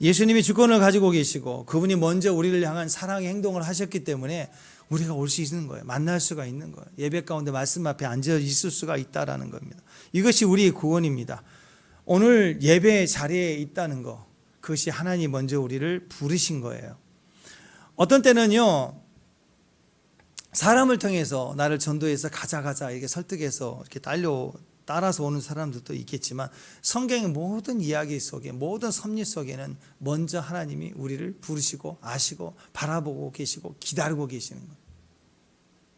예수님이 주권을 가지고 계시고 그분이 먼저 우리를 향한 사랑의 행동을 하셨기 때문에 우리가 올 수 있는 거예요. 만날 수가 있는 거예요. 예배 가운데 말씀 앞에 앉아 있을 수가 있다라는 겁니다. 이것이 우리의 구원입니다. 오늘 예배 자리에 있다는 거, 그것이 하나님 먼저 우리를 부르신 거예요. 어떤 때는요, 사람을 통해서 나를 전도해서 가자 이렇게 설득해서 이렇게 따라서 오는 사람들도 있겠지만 성경의 모든 이야기 속에, 모든 섭리 속에는 먼저 하나님이 우리를 부르시고 아시고 바라보고 계시고 기다리고 계시는 거예요.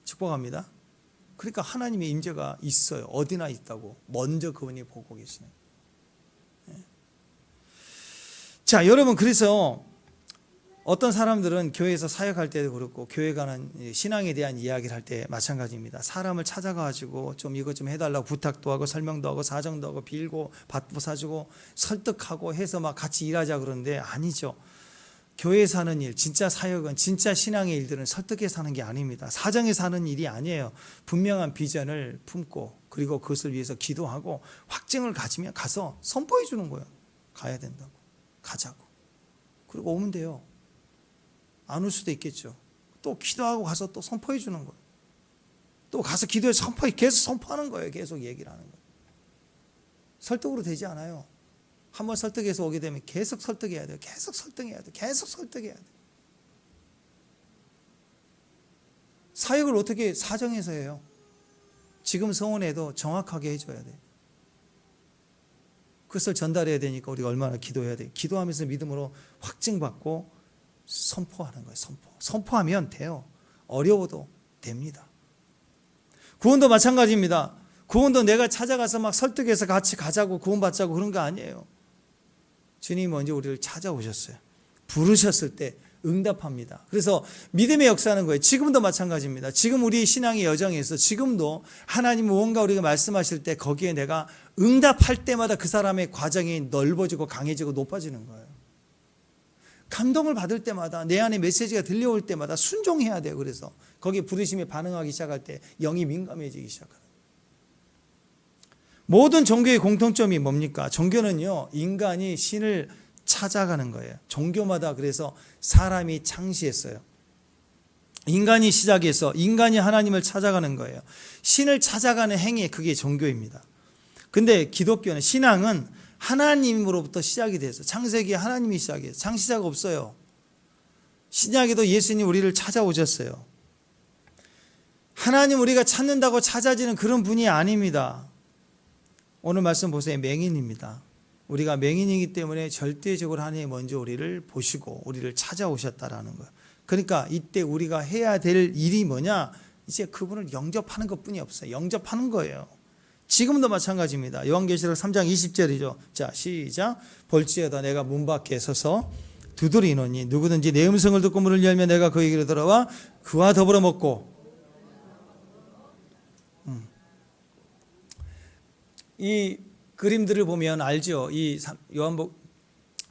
축복합니다. 그러니까 하나님의 임재가 있어요. 어디나 있다고. 먼저 그분이 보고 계시는 거예요. 자, 여러분, 그래서 어떤 사람들은 교회에서 사역할 때도 그렇고 교회 가는 신앙에 대한 이야기를 할 때 마찬가지입니다. 사람을 찾아가지고 좀 이거 좀 해달라고 부탁도 하고 설명도 하고 사정도 하고 빌고 받고 사주고 설득하고 해서 막 같이 일하자 그러는데 아니죠. 교회에서 하는 일, 진짜 사역은, 진짜 신앙의 일들은 설득해서 하는 게 아닙니다. 사정해서 하는 일이 아니에요. 분명한 비전을 품고 그리고 그것을 위해서 기도하고 확증을 가지면 가서 선포해 주는 거예요. 가야 된다고. 가자고. 그리고 오면 돼요. 안 올 수도 있겠죠. 또 기도하고 가서 또 선포해 주는 거예요. 또 가서 기도해서 계속 선포하는 거예요. 계속 얘기를 하는 거예요. 설득으로 되지 않아요. 한번 설득해서 오게 되면 계속 설득해야 돼요. 계속 설득해야 돼요. 계속 설득해야 돼요. 사역을 어떻게 사정해서 해요? 지금 서원해도 정확하게 해줘야 돼요. 그것을 전달해야 되니까 우리가 얼마나 기도해야 돼요. 기도하면서 믿음으로 확증받고 선포하는 거예요. 선포하면 돼요. 어려워도 됩니다. 구원도 마찬가지입니다. 구원도 내가 찾아가서 막 설득해서 같이 가자고 구원받자고 그런 거 아니에요. 주님이 먼저 우리를 찾아오셨어요. 부르셨을 때 응답합니다. 그래서 믿음의 역사하는 거예요. 지금도 마찬가지입니다. 지금 우리 신앙의 여정에서 지금도 하나님 무언가 우리가 말씀하실 때 거기에 내가 응답할 때마다 그 사람의 과정이 넓어지고 강해지고 높아지는 거예요. 감동을 받을 때마다 내 안에 메시지가 들려올 때마다 순종해야 돼요. 그래서 거기에 부르심에 반응하기 시작할 때 영이 민감해지기 시작하는 거예요. 모든 종교의 공통점이 뭡니까? 종교는요, 인간이 신을 찾아가는 거예요. 종교마다 그래서 사람이 창시했어요. 인간이 시작해서 인간이 하나님을 찾아가는 거예요. 신을 찾아가는 행위, 그게 종교입니다. 근데 기독교는, 신앙은 하나님으로부터 시작이 돼서, 창세기에 하나님이 시작해요. 창시자가 없어요. 신약에도 예수님 우리를 찾아오셨어요. 하나님 우리가 찾는다고 찾아지는 그런 분이 아닙니다. 오늘 말씀 보세요. 맹인입니다. 우리가 맹인이기 때문에 절대적으로 하나님이 먼저 우리를 보시고 우리를 찾아오셨다라는 거예요. 그러니까 이때 우리가 해야 될 일이 뭐냐? 이제 그분을 영접하는 것뿐이 없어요. 영접하는 거예요. 지금도 마찬가지입니다. 요한계시록 3장 20절이죠. 자, 시작. 볼지어다 내가 문 밖에 서서 두드리노니 누구든지 내 음성을 듣고 문을 열면 내가 그에게로 들어와 그와 더불어 먹고. 이 그림들을 보면 알죠. 이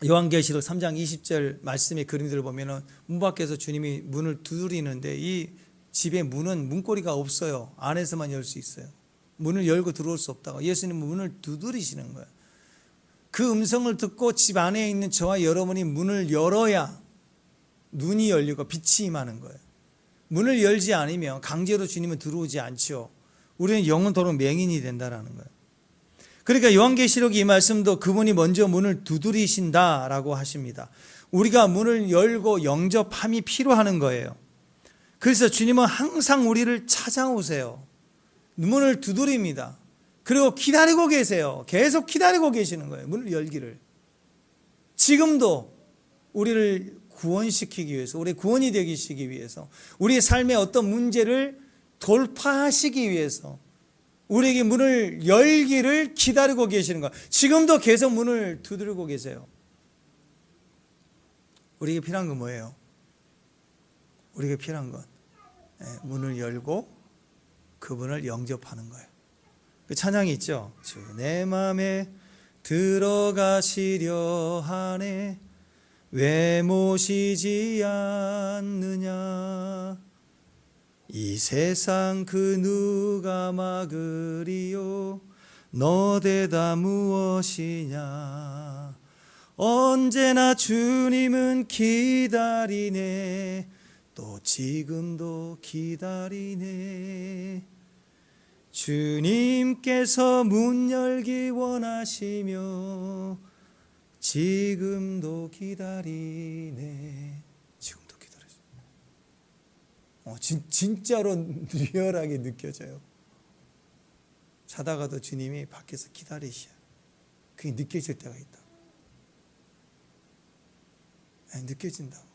요한계시록 3장 20절 말씀의 그림들을 보면은 문 밖에서 주님이 문을 두드리는데 이 집의 문은 문고리가 없어요. 안에서만 열 수 있어요. 문을 열고 들어올 수 없다고. 예수님은 문을 두드리시는 거예요. 그 음성을 듣고 집 안에 있는 저와 여러분이 문을 열어야 눈이 열리고 빛이 임하는 거예요. 문을 열지 않으면 강제로 주님은 들어오지 않죠. 우리는 영원토록 맹인이 된다라는 거예요. 그러니까 요한계시록 이 말씀도 그분이 먼저 문을 두드리신다라고 하십니다. 우리가 문을 열고 영접함이 필요한 거예요. 그래서 주님은 항상 우리를 찾아오세요. 문을 두드립니다. 그리고 기다리고 계세요. 계속 기다리고 계시는 거예요. 문을 열기를. 지금도 우리를 구원시키기 위해서, 우리 구원이 되시기 위해서, 우리의 삶의 어떤 문제를 돌파하시기 위해서 우리에게 문을 열기를 기다리고 계시는 거예요. 지금도 계속 문을 두드리고 계세요. 우리에게 필요한 건 뭐예요? 우리에게 필요한 건 문을 열고 그분을 영접하는 거예요. 그 찬양이 있죠. 주 내 맘에 들어가시려 하네 왜 모시지 않느냐 이 세상 그 누가 막으리요 너 대다 무엇이냐 언제나 주님은 기다리네 또 지금도 기다리네 주님께서 문 열기 원하시며 지금도 기다리네. 지금도 기다리죠. 진짜로 리얼하게 느껴져요. 자다가도 주님이 밖에서 기다리셔. 그게 느껴질 때가 있다. 느껴진다고.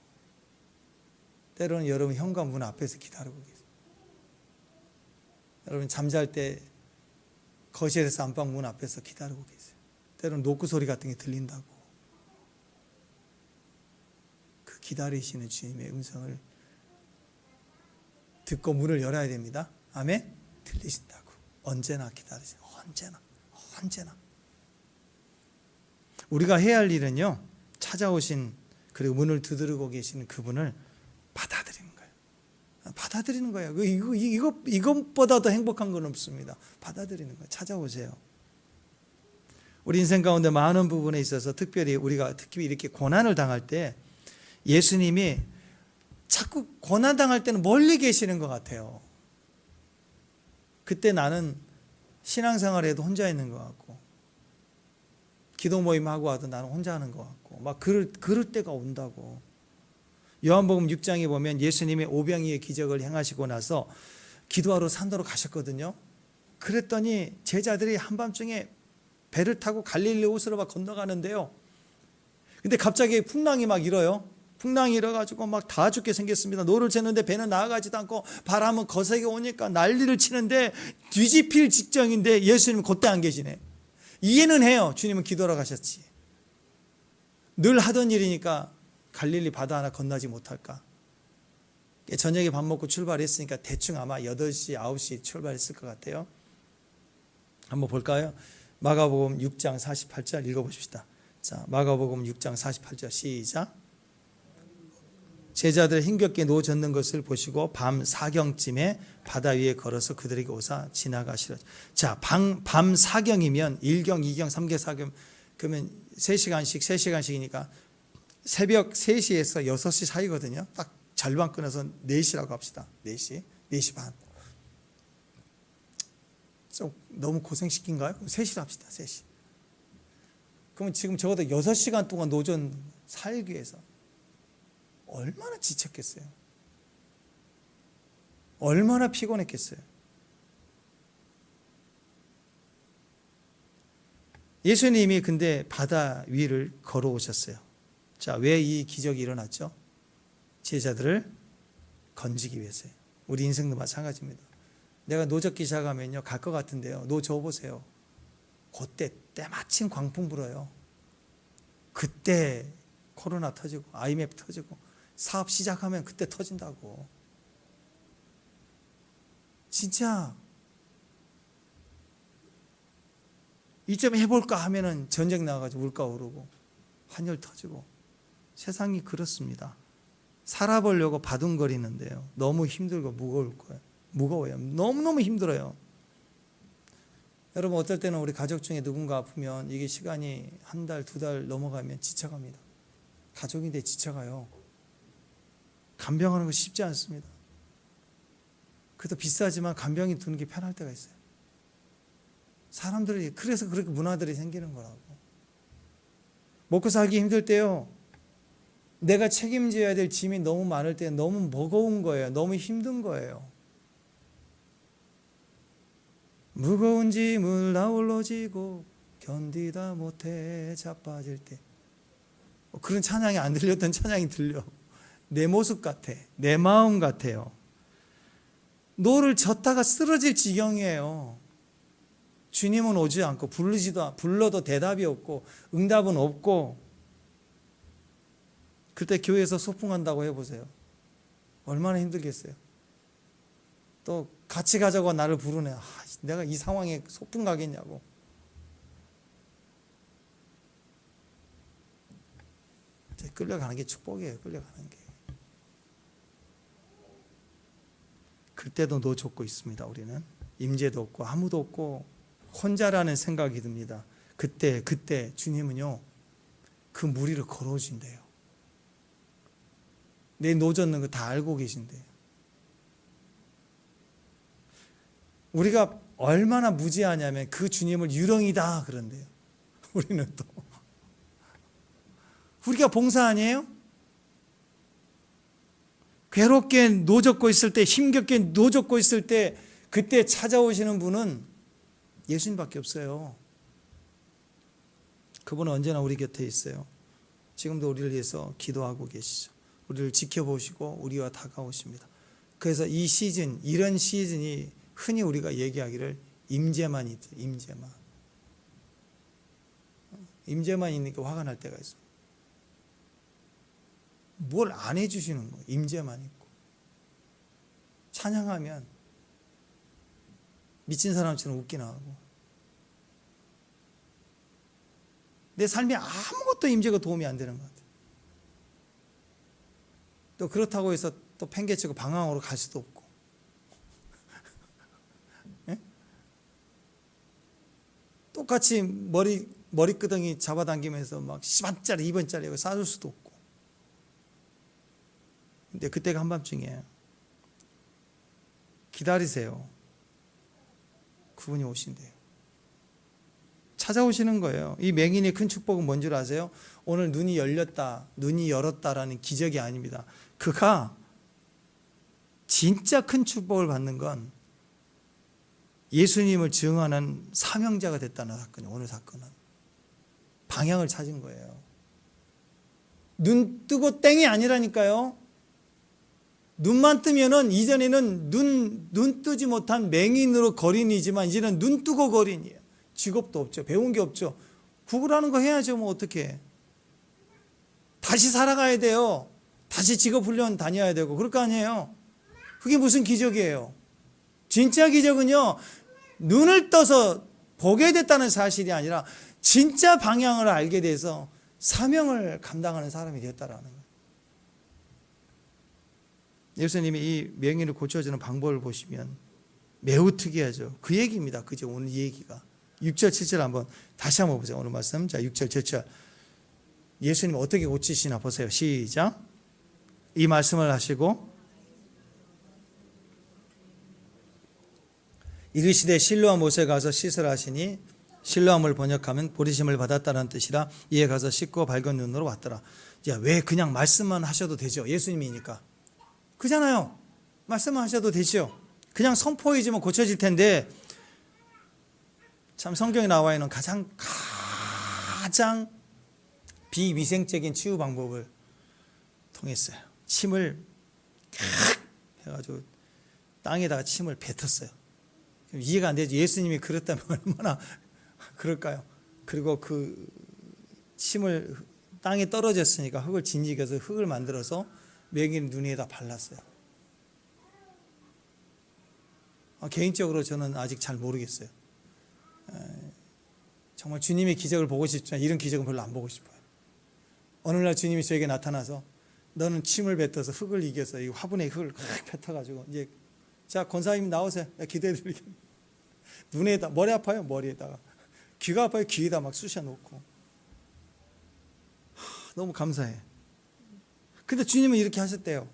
때로는 여러분 현관문 앞에서 기다리고 계세요. 여러분 잠잘 때 거실에서 안방 문 앞에서 기다리고 계세요. 때로는 노크 소리 같은 게 들린다고. 그 기다리시는 주님의 음성을 듣고 문을 열어야 됩니다. 아멘? 들리신다고. 언제나 기다리세요. 언제나. 우리가 해야 할 일은요, 찾아오신 그리고 문을 두드리고 계시는 그분을 받아들이는 거예요. 받아들이는 거예요. 이것보다 더 행복한 건 없습니다. 받아들이는 거예요. 찾아오세요. 우리 인생 가운데 많은 부분에 있어서 특별히 우리가 특히 이렇게 고난을 당할 때 예수님이 자꾸 고난 당할 때는 멀리 계시는 것 같아요. 그때 나는 신앙생활에도 혼자 있는 것 같고 기도 모임하고 와도 나는 혼자 하는 것 같고 막 그럴 때가 온다고. 요한복음 6장에 보면 예수님이 오병이의 기적을 행하시고 나서 기도하러 산도로 가셨거든요. 그랬더니 제자들이 한밤중에 배를 타고 갈릴리 호수로 막 건너가는데요. 근데 갑자기 풍랑이 막 일어요. 풍랑이 일어가지고 막 다 죽게 생겼습니다. 노를 쳤는데 배는 나아가지도 않고 바람은 거세게 오니까 난리를 치는데 뒤집힐 직전인데 예수님은 그때 안 계시네. 이해는 해요. 주님은 기도하러 가셨지. 늘 하던 일이니까 갈릴리 바다 하나 건너지 못할까. 저녁에 밥 먹고 출발했으니까 대충 아마 8시, 9시 출발했을 것 같아요. 한번 볼까요? 마가복음 6장 48절 읽어보십시다. 자, 마가복음 6장 48절 시작. 제자들 힘겹게 누워졌는 것을 보시고 밤 4경쯤에 바다 위에 걸어서 그들에게 오사 지나가시라. 자, 밤 4경이면 1경, 2경, 3경, 4경 그러면 3시간씩이니까 새벽 3시에서 6시 사이거든요. 딱 절반 끊어서 4시라고 합시다. 4시 반. 좀 너무 고생시킨가요? 3시로 합시다. 3시. 그러면 지금 적어도 6시간 동안 노전 살기 위해서 얼마나 지쳤겠어요? 얼마나 피곤했겠어요? 예수님이 근데 바다 위를 걸어오셨어요. 자, 왜 이 기적이 일어났죠? 제자들을 건지기 위해서요. 우리 인생도 마찬가지입니다. 내가 노 젓기 시작하면요 갈 것 같은데요. 노 저어보세요. 그때 때마침 광풍 불어요. 그때 코로나 터지고 IMF 터지고 사업 시작하면 그때 터진다고. 진짜 이쯤 해볼까 하면은 전쟁 나가지고 물가 오르고 환율 터지고 세상이 그렇습니다. 살아보려고 바둥거리는데요. 너무 힘들고 무거울 거예요. 무거워요. 너무너무 힘들어요. 여러분 어떨 때는 우리 가족 중에 누군가 아프면 이게 시간이 1달, 2달 넘어가면 지쳐갑니다. 가족인데 지쳐가요. 간병하는 거 쉽지 않습니다. 그래도 비싸지만 간병이 두는 게 편할 때가 있어요. 사람들이 그래서 그렇게 문화들이 생기는 거라고. 먹고 살기 힘들 때요. 내가 책임져야 될 짐이 너무 많을 때 너무 무거운 거예요. 너무 힘든 거예요. 무거운 짐을 나홀로 지고 견디다 못해 자빠질 때. 그런 찬양이 안 들렸던 찬양이 들려. 내 모습 같아. 내 마음 같아요. 노를 젓다가 쓰러질 지경이에요. 주님은 오지 않고 불러도 대답이 없고 응답은 없고, 그때 교회에서 소풍한다고 해보세요. 얼마나 힘들겠어요. 또 같이 가자고 나를 부르네. 내가 이 상황에 소풍 가겠냐고. 끌려가는 게 축복이에요. 끌려가는 게. 그때도 노 젓고 있습니다. 우리는 임재도 없고 아무도 없고 혼자라는 생각이 듭니다. 그때 주님은요, 그 무리를 걸어오신대요. 내 노 젓는 거 다 알고 계신대요. 우리가 얼마나 무지하냐면 그 주님을 유령이다 그런대요. 우리는 또 우리가 봉사 아니에요? 괴롭게 노 젓고 있을 때, 힘겹게 노 젓고 있을 때, 그때 찾아오시는 분은 예수님밖에 없어요. 그분은 언제나 우리 곁에 있어요. 지금도 우리를 위해서 기도하고 계시죠. 우리를 지켜보시고 우리와 다가오십니다. 그래서 이 시즌, 이런 시즌이 흔히 우리가 얘기하기를 임재만 있죠. 임재만 있으니까 화가 날 때가 있습니다. 뭘 안 해주시는 거예요. 임재만 있고. 찬양하면 미친 사람처럼 웃기나 하고. 내 삶에 아무것도 임재가 도움이 안 되는 것 같아요. 또 그렇다고 해서 또 팽개치고 방황으로 갈 수도 없고. 예? 똑같이 머리끄덩이 잡아당기면서 막 10원짜리 2번짜리 싸줄 수도 없고. 근데 그때가 한밤중이에요. 기다리세요. 그분이 오신대요. 찾아오시는 거예요. 이 맹인의 큰 축복은 뭔 줄 아세요? 오늘 눈이 열렸다, 눈이 열었다라는 기적이 아닙니다. 그가 진짜 큰 축복을 받는 건 예수님을 증언하는 사명자가 됐다는 사건이에요. 오늘 사건은 방향을 찾은 거예요. 눈 뜨고 땡이 아니라니까요. 눈만 뜨면은 이전에는 눈 뜨지 못한 맹인으로 거린이지만 이제는 눈 뜨고 거린이에요. 직업도 없죠. 배운 게 없죠. 구글하는 거 해야죠. 뭐 어떻게. 다시 살아가야 돼요. 다시 직업 훈련 다녀야 되고 그럴 거 아니에요. 그게 무슨 기적이에요. 진짜 기적은요, 눈을 떠서 보게 됐다는 사실이 아니라 진짜 방향을 알게 돼서 사명을 감당하는 사람이 되었다라는 거예요. 예수님이 이 맹인을 고쳐주는 방법을 보시면 매우 특이하죠. 그 얘기입니다. 그죠? 오늘 이 얘기가. 6절, 7절 한번 다시 한번 보세요. 오늘 말씀. 자, 6절, 7절. 예수님 어떻게 고치시나 보세요. 시작. 이 말씀을 하시고 이르시되 실로암 못에 가서 씻으라 하시니 실로암을 번역하면 보리심을 받았다는 뜻이라 이에 가서 씻고 밝은 눈으로 왔더라. 자, 왜 그냥 말씀만 하셔도 되죠? 예수님이니까. 그잖아요. 말씀만 하셔도 되죠. 그냥 선포해주면 고쳐질 텐데 참 성경에 나와 있는 가장 비위생적인 치유 방법을 통했어요. 침을 해가지고 땅에다가 침을 뱉었어요. 이해가 안 되죠. 예수님이 그랬다면 얼마나 그럴까요? 그리고 그 침을 땅에 떨어졌으니까 흙을 진지겨서 흙을 만들어서 맹인 눈에다 발랐어요. 개인적으로 저는 아직 잘 모르겠어요. 정말 주님의 기적을 보고 싶지만 이런 기적은 별로 안 보고 싶어요. 어느 날 주님이 저에게 나타나서 너는 침을 뱉어서 흙을 이겨서 이 화분에 흙을 뱉어가지고 이제 자 권사님 나오세요. 기도해드리겠습니다. 눈에다 머리 아파요. 머리에다가 귀가 아파요. 귀에다 막 쑤셔놓고 너무 감사해. 근데 주님은 이렇게 하셨대요.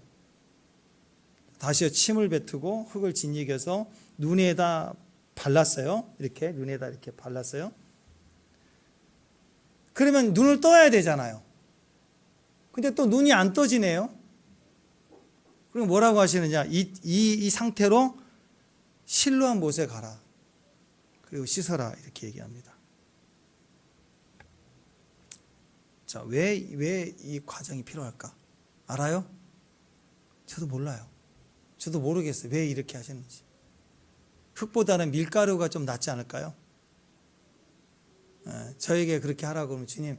다시 침을 뱉고 흙을 짓이겨서 눈에다 발랐어요. 이렇게 눈에다 이렇게 발랐어요. 그러면 눈을 떠야 되잖아요. 근데 또 눈이 안 떠지네요. 그리고 뭐라고 하시느냐? 이 상태로 실로암 못에 가라. 그리고 씻어라. 이렇게 얘기합니다. 자, 왜 이 과정이 필요할까? 알아요? 저도 몰라요. 저도 모르겠어요. 왜 이렇게 하셨는지. 흙보다는 밀가루가 좀 낫지 않을까요? 저에게 그렇게 하라고 그러면 주님,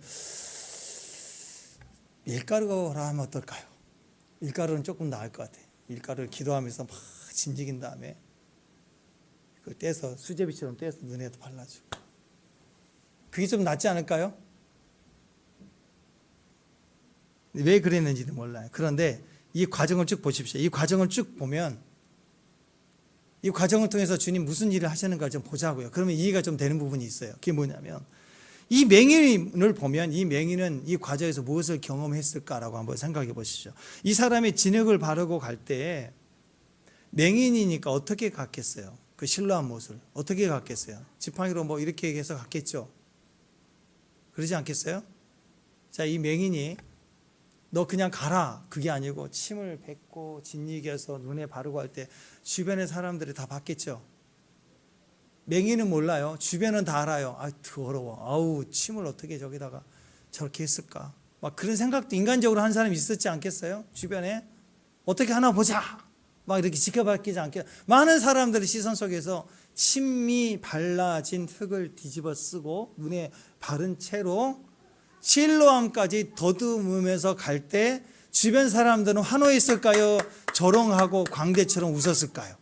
밀가루라 하면 어떨까요? 밀가루는 조금 나을 것 같아요. 밀가루를 기도하면서 막 진지긴 다음에 그걸 떼서 수제비처럼 떼서 눈에도 발라주고. 그게 좀 낫지 않을까요? 왜 그랬는지는 몰라요. 그런데 이 과정을 쭉 보십시오. 이 과정을 쭉 보면 이 과정을 통해서 주님 무슨 일을 하시는가 좀 보자고요. 그러면 이해가 좀 되는 부분이 있어요. 그게 뭐냐면 이 맹인을 보면 이 맹인은 이 과정에서 무엇을 경험했을까라고 한번 생각해 보시죠. 이 사람이 진흙을 바르고 갈 때 맹인이니까 어떻게 갔겠어요? 그 실로암 못을 어떻게 갔겠어요? 지팡이로 뭐 이렇게 해서 갔겠죠. 그러지 않겠어요? 자, 이 맹인이 너 그냥 가라 그게 아니고 침을 뱉고 짓이겨서 눈에 바르고 할 때 주변의 사람들이 다 봤겠죠. 맹인은 몰라요. 주변은 다 알아요. 아, 더러워. 아우, 침을 어떻게 저기다가 저렇게 했을까? 막 그런 생각도 인간적으로 한 사람이 있었지 않겠어요? 주변에 어떻게 하나 보자. 막 이렇게 지켜봤지 않겠. 많은 사람들의 시선 속에서 침이 발라진 흙을 뒤집어 쓰고 눈에 바른 채로 실로암까지 더듬으면서 갈 때 주변 사람들은 환호했을까요? 조롱하고 광대처럼 웃었을까요?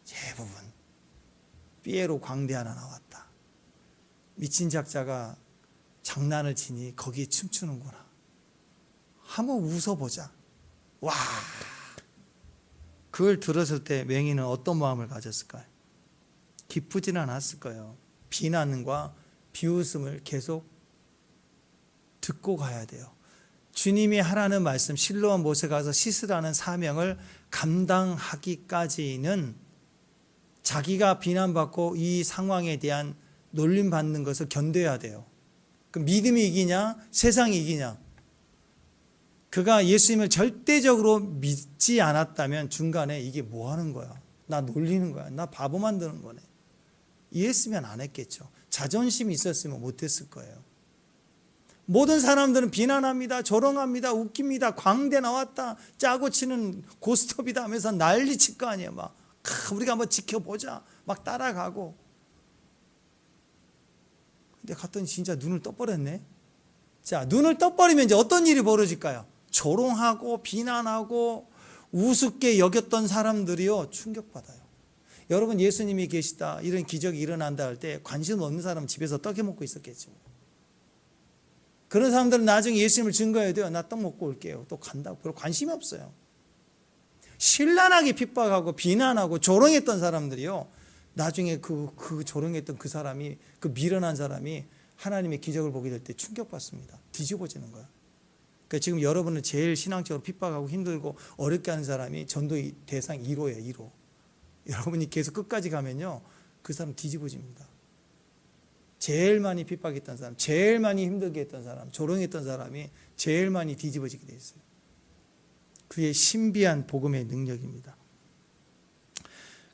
대부분 삐에로 광대 하나 나왔다. 미친 작자가 장난을 치니 거기에 춤추는구나. 한번 웃어보자. 와, 그걸 들었을 때 맹인은 어떤 마음을 가졌을까요? 기쁘지는 않았을 거예요. 비난과 비웃음을 계속 듣고 가야 돼요. 주님이 하라는 말씀 실로암 못에 가서 씻으라는 사명을 감당하기까지는 자기가 비난받고 이 상황에 대한 놀림받는 것을 견뎌야 돼요. 그 믿음이 이기냐 세상이 이기냐. 그가 예수님을 절대적으로 믿지 않았다면 중간에 이게 뭐 하는 거야, 나 놀리는 거야, 나 바보 만드는 거네, 이랬으면 안 했겠죠. 자존심이 있었으면 못했을 거예요. 모든 사람들은 비난합니다, 조롱합니다, 웃깁니다, 광대 나왔다, 짜고 치는 고스톱이다 하면서 난리칠 거 아니에요. 막 우리가 한번 지켜보자 막 따라가고. 근데 갔더니 진짜 눈을 떠버렸네. 자, 눈을 떠버리면 이제 어떤 일이 벌어질까요? 조롱하고 비난하고 우습게 여겼던 사람들이요 충격받아요. 여러분, 예수님이 계시다, 이런 기적이 일어난다 할 때 관심 없는 사람은 집에서 떡해 먹고 있었겠죠. 그런 사람들은 나중에 예수님을 증거해야 돼요. 나 떡 먹고 올게요. 또 간다고. 별로 관심이 없어요. 신랄하게 핍박하고 비난하고 조롱했던 사람들이요, 나중에 그 조롱했던 그 사람이, 그 미련한 사람이 하나님의 기적을 보게 될 때 충격받습니다. 뒤집어지는 거야. 그러니까 지금 여러분은 제일 신앙적으로 핍박하고 힘들고 어렵게 하는 사람이 전도의 대상 1호예요. 1호. 여러분이 계속 끝까지 가면요 그 사람 뒤집어집니다. 제일 많이 핍박했던 사람, 제일 많이 힘들게 했던 사람, 조롱했던 사람이 제일 많이 뒤집어지게 돼 있어요. 그의 신비한 복음의 능력입니다.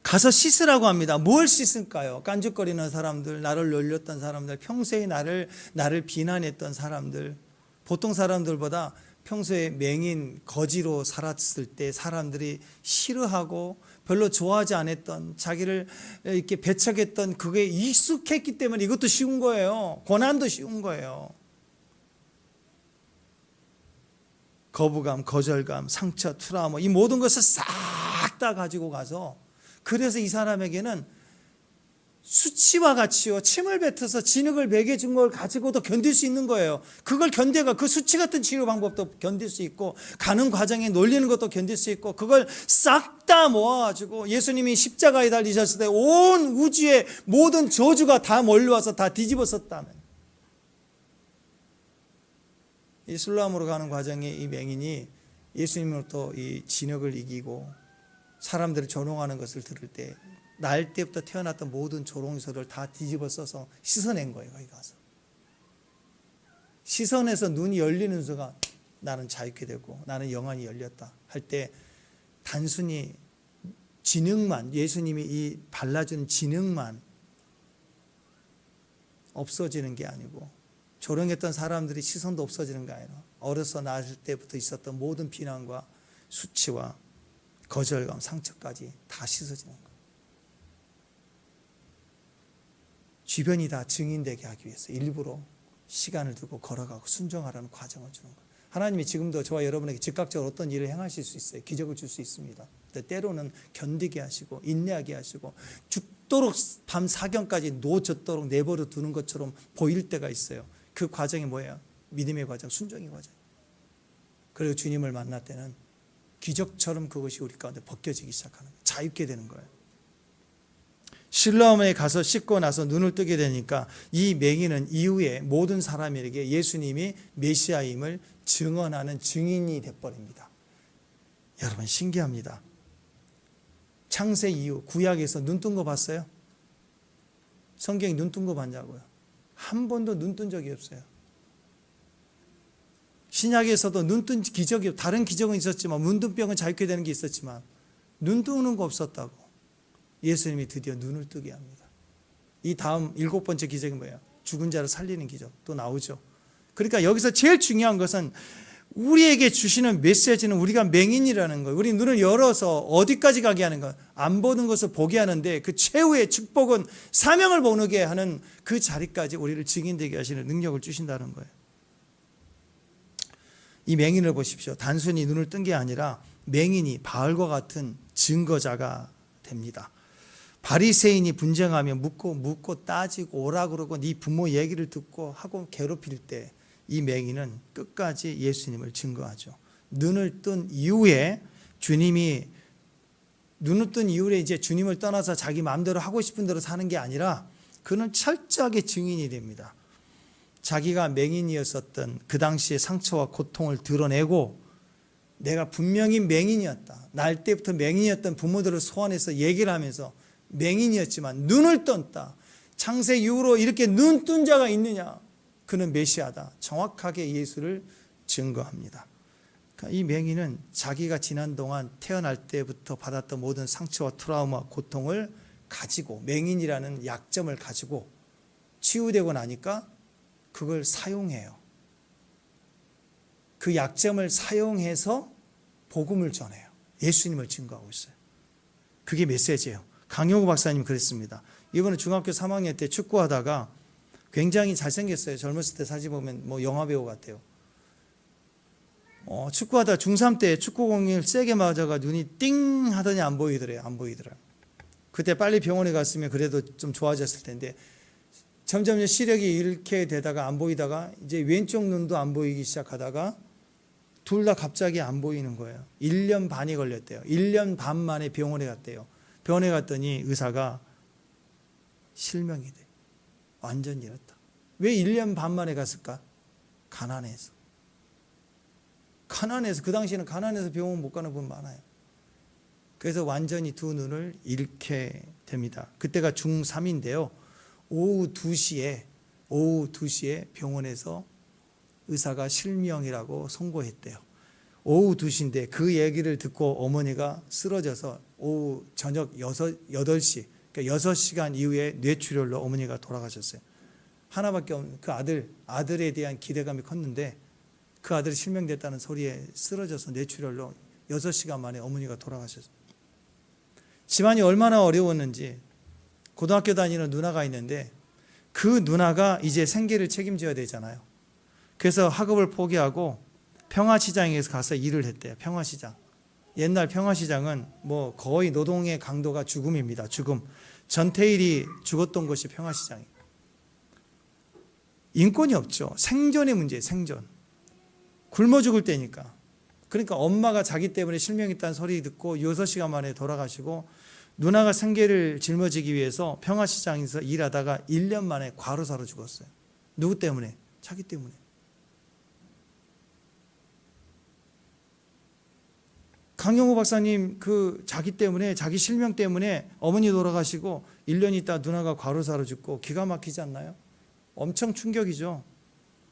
가서 씻으라고 합니다. 뭘 씻을까요? 깐죽거리는 사람들, 나를 놀렸던 사람들, 평소에 나를 비난했던 사람들, 보통 사람들보다 평소에 맹인, 거지로 살았을 때 사람들이 싫어하고 별로 좋아하지 않았던, 자기를 이렇게 배척했던 그게 익숙했기 때문에 이것도 쉬운 거예요. 고난도 쉬운 거예요. 거부감, 거절감, 상처, 트라우마, 이 모든 것을 싹 다 가지고 가서, 그래서 이 사람에게는 수치와 같이요 침을 뱉어서 진흙을 먹여준 걸 가지고도 견딜 수 있는 거예요. 그걸 견뎌가 그 수치 같은 치료 방법도 견딜 수 있고, 가는 과정에 놀리는 것도 견딜 수 있고, 그걸 싹 다 모아가지고 예수님이 십자가에 달리셨을 때 온 우주의 모든 저주가 다 몰려와서 다 뒤집었었다면, 이 슬람으로 가는 과정에 이 맹인이 예수님으로부터 이 진흙을 이기고 사람들을 조롱하는 것을 들을 때 날 때부터 태어났던 모든 조롱서를 다 뒤집어 써서 씻어낸 거예요. 거기 가서 씻어내서 눈이 열리는 순간 나는 자유케 되고 나는 영안이 열렸다 할 때 단순히 지능만, 예수님이 이 발라준 지능만 없어지는 게 아니고 조롱했던 사람들이 시선도 없어지는 게 아니라 어려서 낳을 때부터 있었던 모든 비난과 수치와 거절감, 상처까지 다 씻어지는 거예요. 주변이 다 증인되게 하기 위해서 일부러 시간을 두고 걸어가고 순종하라는 과정을 주는 거예요. 하나님이 지금도 저와 여러분에게 즉각적으로 어떤 일을 행하실 수 있어요. 기적을 줄 수 있습니다. 때로는 견디게 하시고 인내하게 하시고 죽도록 밤 사경까지 노젓도록 내버려 두는 것처럼 보일 때가 있어요. 그 과정이 뭐예요? 믿음의 과정, 순종의 과정. 그리고 주님을 만날 때는 기적처럼 그것이 우리 가운데 벗겨지기 시작하는 거예요. 자유케 되는 거예요. 실로암에 가서 씻고 나서 눈을 뜨게 되니까 이 맹인은 이후에 모든 사람에게 예수님이 메시아임을 증언하는 증인이 돼버립니다. 여러분 신기합니다. 창세 이후 구약에서 눈 뜬 거 봤어요? 성경에 눈 뜬 거 봤냐고요? 한 번도 눈 뜬 적이 없어요. 신약에서도 눈 뜬 기적이, 다른 기적은 있었지만 문둥병은 자유케 되는 게 있었지만 눈 뜨는 거 없었다고. 예수님이 드디어 눈을 뜨게 합니다. 이 다음 7번째 기적이 뭐예요? 죽은 자를 살리는 기적 또 나오죠. 그러니까 여기서 제일 중요한 것은 우리에게 주시는 메시지는 우리가 맹인이라는 거예요. 우리 눈을 열어서 어디까지 가게 하는 거예요? 안 보는 것을 보게 하는데 그 최후의 축복은 사명을 보게 하는 그 자리까지 우리를 증인되게 하시는 능력을 주신다는 거예요. 이 맹인을 보십시오. 단순히 눈을 뜬 게 아니라 맹인이 바알과 같은 증거자가 됩니다. 바리새인이 분쟁하며 묻고 따지고 오라 그러고 네 부모 얘기를 듣고 하고 괴롭힐 때 이 맹인은 끝까지 예수님을 증거하죠. 눈을 뜬 이후에 주님이 눈을 뜬 이후에 이제 주님을 떠나서 자기 마음대로 하고 싶은 대로 사는 게 아니라 그는 철저하게 증인이 됩니다. 자기가 맹인이었었던 그 당시의 상처와 고통을 드러내고 내가 분명히 맹인이었다. 날 때부터 맹인이었던 부모들을 소환해서 얘기를 하면서 맹인이었지만 눈을 떴다. 창세 이후로 이렇게 눈 뜬 자가 있느냐? 그는 메시아다. 정확하게 예수를 증거합니다. 그러니까 이 맹인은 자기가 지난 동안 태어날 때부터 받았던 모든 상처와 트라우마, 고통을 가지고 맹인이라는 약점을 가지고 치유되고 나니까 그걸 사용해요. 그 약점을 사용해서 복음을 전해요. 예수님을 증거하고 있어요. 그게 메시지예요. 강용우 박사님 그랬습니다. 이번에 중학교 3학년 때 축구하다가 굉장히 잘생겼어요. 젊었을 때 사진 보면 뭐 영화배우 같아요. 축구하다 중3 때 축구공을 세게 맞아가 눈이 띵 하더니 안 보이더래요. 안 보이더라. 그때 빨리 병원에 갔으면 그래도 좀 좋아졌을 텐데 점점 시력이 잃게 되다가 안 보이다가 이제 왼쪽 눈도 안 보이기 시작하다가 둘 다 갑자기 안 보이는 거예요. 1년 반이 걸렸대요. 1년 반 만에 병원에 갔대요. 병원에 갔더니 의사가 실명이 돼. 완전히 잃었다. 왜 1년 반 만에 갔을까? 가난해서. 그 당시에는 가난해서 병원 못 가는 분 많아요. 그래서 완전히 두 눈을 잃게 됩니다. 그때가 중3인데요. 오후 2시에 병원에서 의사가 실명이라고 선고했대요. 오후 2시인데 그 얘기를 듣고 어머니가 쓰러져서 오후 저녁 8시, 그러니까 6시간 이후에 뇌출혈로 어머니가 돌아가셨어요. 하나밖에 없는 그 아들에 대한 기대감이 컸는데 그 아들이 실명됐다는 소리에 쓰러져서 뇌출혈로 6시간 만에 어머니가 돌아가셨어요. 집안이 얼마나 어려웠는지 고등학교 다니는 누나가 있는데 그 누나가 이제 생계를 책임져야 되잖아요. 그래서 학업을 포기하고 평화시장에서 가서 일을 했대요. 평화시장. 옛날 평화시장은 뭐 거의 노동의 강도가 죽음입니다. 죽음. 전태일이 죽었던 곳이 평화시장이에요. 인권이 없죠. 생존의 문제예요. 생존. 굶어 죽을 때니까. 그러니까 엄마가 자기 때문에 실명했다는 소리 듣고 6시간 만에 돌아가시고 누나가 생계를 짊어지기 위해서 평화시장에서 일하다가 1년 만에 과로사로 죽었어요. 누구 때문에? 자기 때문에. 강영호 박사님 자기 때문에, 자기 실명 때문에 어머니 돌아가시고 1년 있다 누나가 과로사로 죽고 기가 막히지 않나요? 엄청 충격이죠.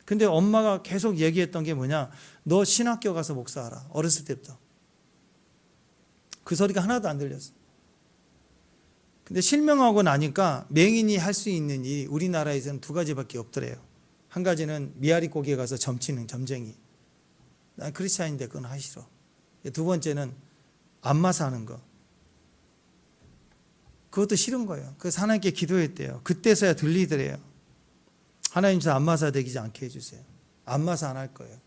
근데 엄마가 계속 얘기했던 게 뭐냐? 너 신학교 가서 목사하라. 어렸을 때부터. 그 소리가 하나도 안 들렸어. 근데 실명하고 나니까 맹인이 할 수 있는 일이 우리나라에서는 두 가지밖에 없더래요. 한 가지는 미아리 고기에 가서 점치는 점쟁이. 난 크리스찬인데 그건 하기 싫어. 두 번째는 안마사 하는 거. 그것도 싫은 거예요. 그래서 하나님께 기도했대요. 그때서야 들리더래요. 하나님 저 안마사 되지 않게 해주세요. 안마사 안 할 거예요.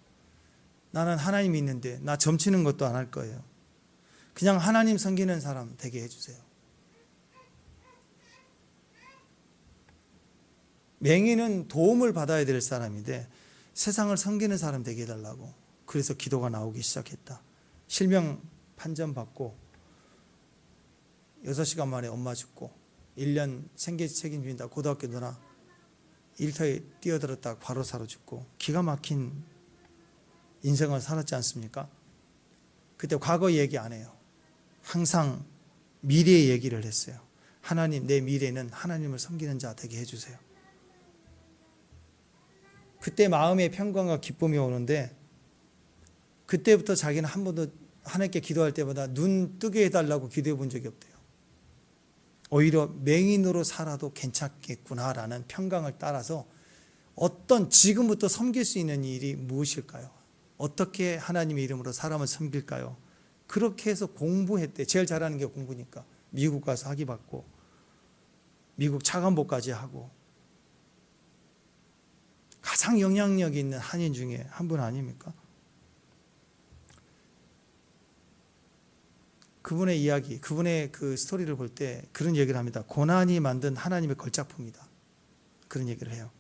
나는 하나님 있는데 나 점치는 것도 안 할 거예요. 그냥 하나님 섬기는 사람 되게 해주세요. 맹인은 도움을 받아야 될 사람인데 세상을 섬기는 사람 되게 해달라고. 그래서 기도가 나오기 시작했다. 실명 판정 받고 6시간 만에 엄마 죽고 1년 생계 책임진다. 고등학교 누나 일터에 뛰어들었다 바로 사로 죽고 기가 막힌 인생을 살았지 않습니까? 그때 과거 얘기 안 해요. 항상 미래의 얘기를 했어요. 하나님, 내 미래는 하나님을 섬기는 자 되게 해주세요. 그때 마음의 평강과 기쁨이 오는데 그때부터 자기는 한 번도 하나님께 기도할 때마다 눈 뜨게 해달라고 기도해 본 적이 없대요. 오히려 맹인으로 살아도 괜찮겠구나라는 평강을 따라서 어떤 지금부터 섬길 수 있는 일이 무엇일까요? 어떻게 하나님의 이름으로 사람을 섬길까요? 그렇게 해서 공부했대. 제일 잘하는 게 공부니까. 미국 가서 학위 받고 미국 차관보까지 하고 가장 영향력이 있는 한인 중에 한 분 아닙니까? 그분의 이야기, 그분의 그 스토리를 볼 때 그런 얘기를 합니다. 고난이 만든 하나님의 걸작품이다. 그런 얘기를 해요.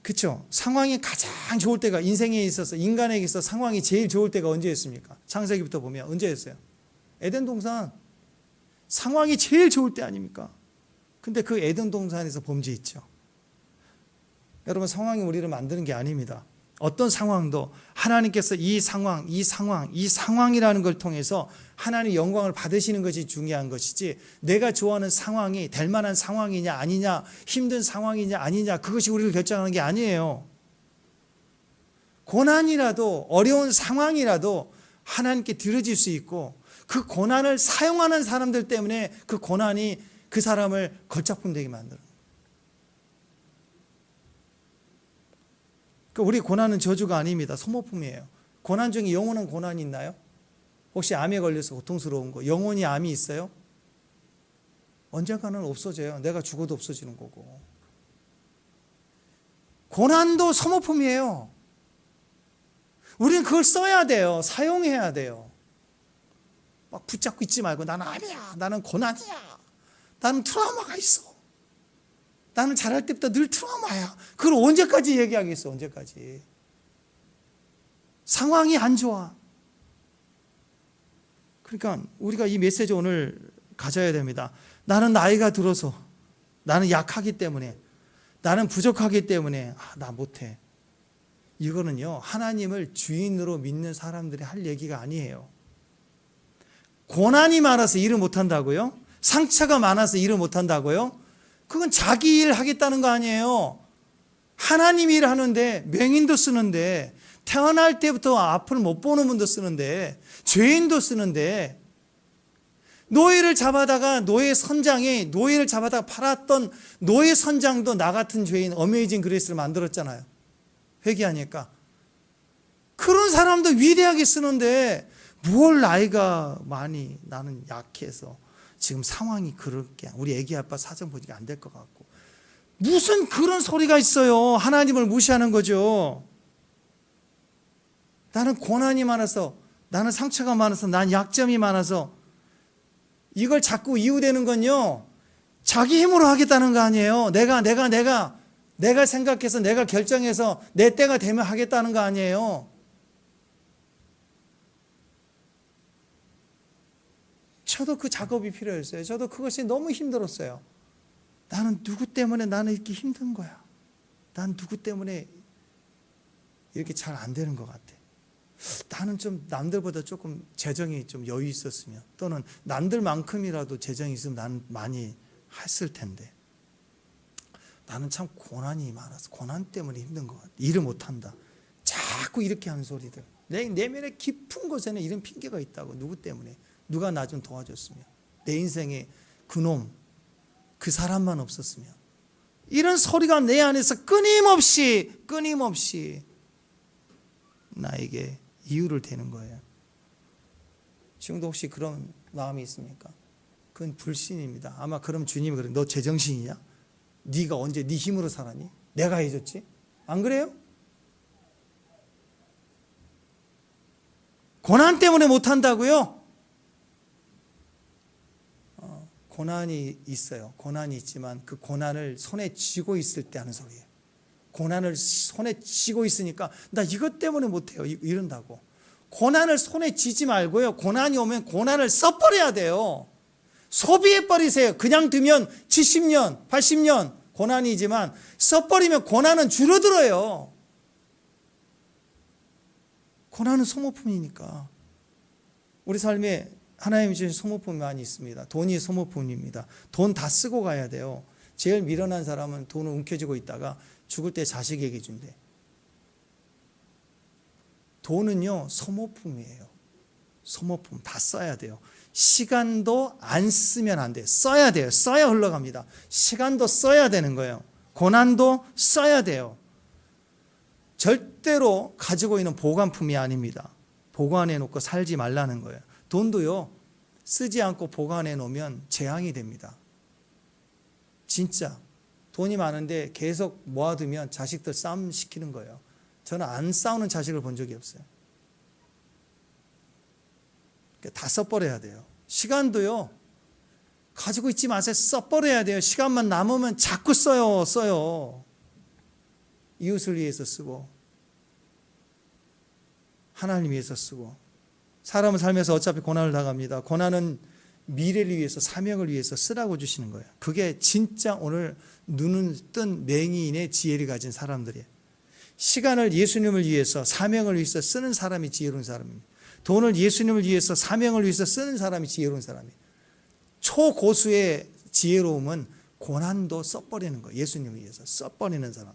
그렇죠? 상황이 가장 좋을 때가 인생에 있어서 인간에게 있어서 상황이 제일 좋을 때가 언제였습니까? 창세기부터 보면 언제였어요? 에덴 동산. 상황이 제일 좋을 때 아닙니까? 근데 그 에덴 동산에서 범죄했죠. 여러분, 상황이 우리를 만드는 게 아닙니다. 어떤 상황도 하나님께서 이 상황이라는 걸 통해서 하나님의 영광을 받으시는 것이 중요한 것이지, 내가 좋아하는 상황이 될 만한 상황이냐 아니냐, 힘든 상황이냐 아니냐, 그것이 우리를 결정하는 게 아니에요. 고난이라도 어려운 상황이라도 하나님께 드려질 수 있고, 그 고난을 사용하는 사람들 때문에 그 고난이 그 사람을 걸작품 되게 만들어요. 우리 고난은 저주가 아닙니다. 소모품이에요. 고난 중에 영원한 고난이 있나요? 혹시 암에 걸려서 고통스러운 거, 영원히 암이 있어요? 언젠가는 없어져요. 내가 죽어도 없어지는 거고. 고난도 소모품이에요. 우리는 그걸 써야 돼요. 사용해야 돼요. 막 붙잡고 있지 말고, 나는 암이야, 나는 고난이야, 나는 트라우마가 있어, 나는 자랄 때부터 늘 트라우마야. 그걸 언제까지 얘기하겠어? 언제까지? 상황이 안 좋아. 그러니까 우리가 이 메시지 오늘 가져야 됩니다. 나는 나이가 들어서, 나는 약하기 때문에, 나는 부족하기 때문에 나 못해. 이거는요, 하나님을 주인으로 믿는 사람들이 할 얘기가 아니에요. 고난이 많아서 일을 못한다고요? 상처가 많아서 일을 못한다고요? 그건 자기 일 하겠다는 거 아니에요. 하나님 일 하는데, 맹인도 쓰는데, 태어날 때부터 앞을 못 보는 분도 쓰는데, 죄인도 쓰는데, 노예를 잡아다가 노예 선장이 노예를 잡아다가 팔았던 노예 선장도 나 같은 죄인 어메이징 그레이스를 만들었잖아요. 회개하니까. 그런 사람도 위대하게 쓰는데 뭘 나이가 많이, 나는 약해서 지금 상황이 그렇게, 우리 애기 아빠 사정 보니까 안 될 것 같고, 무슨 그런 소리가 있어요. 하나님을 무시하는 거죠. 나는 고난이 많아서, 나는 상처가 많아서, 난 약점이 많아서, 이걸 자꾸 이유되는 건요, 자기 힘으로 하겠다는 거 아니에요. 내가 생각해서, 내가 결정해서 내 때가 되면 하겠다는 거 아니에요. 저도 그 작업이 필요했어요. 저도 그것이 너무 힘들었어요. 나는 누구 때문에 나는 이렇게 힘든 거야. 난 누구 때문에 이렇게 잘 안 되는 것 같아. 나는 좀 남들보다 조금 재정이 좀 여유 있었으면, 또는 남들만큼이라도 재정이 있으면 나는 많이 했을 텐데. 나는 참 고난이 많아서 고난 때문에 힘든 것 같아. 일을 못한다. 자꾸 이렇게 하는 소리들. 내 내면의 깊은 곳에는 이런 핑계가 있다고. 누구 때문에? 누가 나 좀 도와줬으면. 내 인생에 그놈, 그 사람만 없었으면. 이런 소리가 내 안에서 끊임없이 나에게 이유를 대는 거예요. 지금도 혹시 그런 마음이 있습니까? 그건 불신입니다. 아마 그럼 주님이 그래. 너 제정신이냐? 네가 언제 네 힘으로 살았니? 내가 해줬지? 안 그래요? 고난 때문에 못한다고요? 고난이 있어요. 고난이 있지만 그 고난을 손에 쥐고 있을 때 하는 소리예요. 고난을 손에 쥐고 있으니까 나 이것 때문에 못해요. 이런다고. 고난을 손에 쥐지 말고요. 고난이 오면 고난을 써버려야 돼요. 소비해버리세요. 그냥 두면 70년, 80년 고난이지만 써버리면 고난은 줄어들어요. 고난은 소모품이니까. 우리 삶에 하나님이 주신 소모품이 많이 있습니다. 돈이 소모품입니다. 돈 다 쓰고 가야 돼요. 제일 미련한 사람은 돈을 움켜쥐고 있다가 죽을 때 자식에게 준대. 돈은요, 소모품이에요. 소모품 다 써야 돼요. 시간도 안 쓰면 안 돼요. 써야 돼요. 써야 흘러갑니다. 시간도 써야 되는 거예요. 고난도 써야 돼요. 절대로 가지고 있는 보관품이 아닙니다. 보관해 놓고 살지 말라는 거예요. 돈도요, 쓰지 않고 보관해 놓으면 재앙이 됩니다. 진짜 돈이 많은데 계속 모아두면 자식들 싸움 시키는 거예요. 저는 안 싸우는 자식을 본 적이 없어요. 다 써버려야 돼요. 시간도요, 가지고 있지 마세요. 써버려야 돼요. 시간만 남으면 자꾸 써요. 이웃을 위해서 쓰고 하나님 위해서 쓰고. 사람은 살면서 어차피 고난을 당합니다. 고난은 미래를 위해서, 사명을 위해서 쓰라고 주시는 거예요. 그게 진짜 오늘 눈을 뜬 맹인의 지혜를 가진 사람들이에요. 시간을 예수님을 위해서, 사명을 위해서 쓰는 사람이 지혜로운 사람입니다. 돈을 예수님을 위해서, 사명을 위해서 쓰는 사람이 지혜로운 사람이에요. 초고수의 지혜로움은 고난도 써버리는 거예요. 예수님을 위해서 써버리는 사람.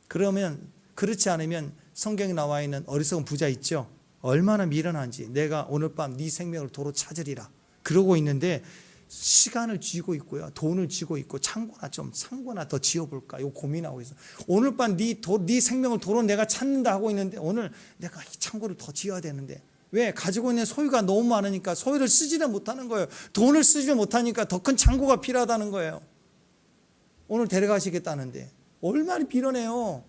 그러면, 그렇지 않으면 성경에 나와 있는 어리석은 부자 있죠? 얼마나 미련한지. 내가 오늘 밤 네 생명을 도로 찾으리라 그러고 있는데 시간을 쥐고 있고요, 돈을 쥐고 있고, 창고나 더 지어볼까 이거 고민하고 있어. 오늘 밤 네 생명을 도로 내가 찾는다 하고 있는데 오늘 내가 이 창고를 더 지어야 되는데, 왜? 가지고 있는 소유가 너무 많으니까 소유를 쓰지를 못하는 거예요. 돈을 쓰지 못하니까 더 큰 창고가 필요하다는 거예요. 오늘 데려가시겠다는데 얼마나 비련해요.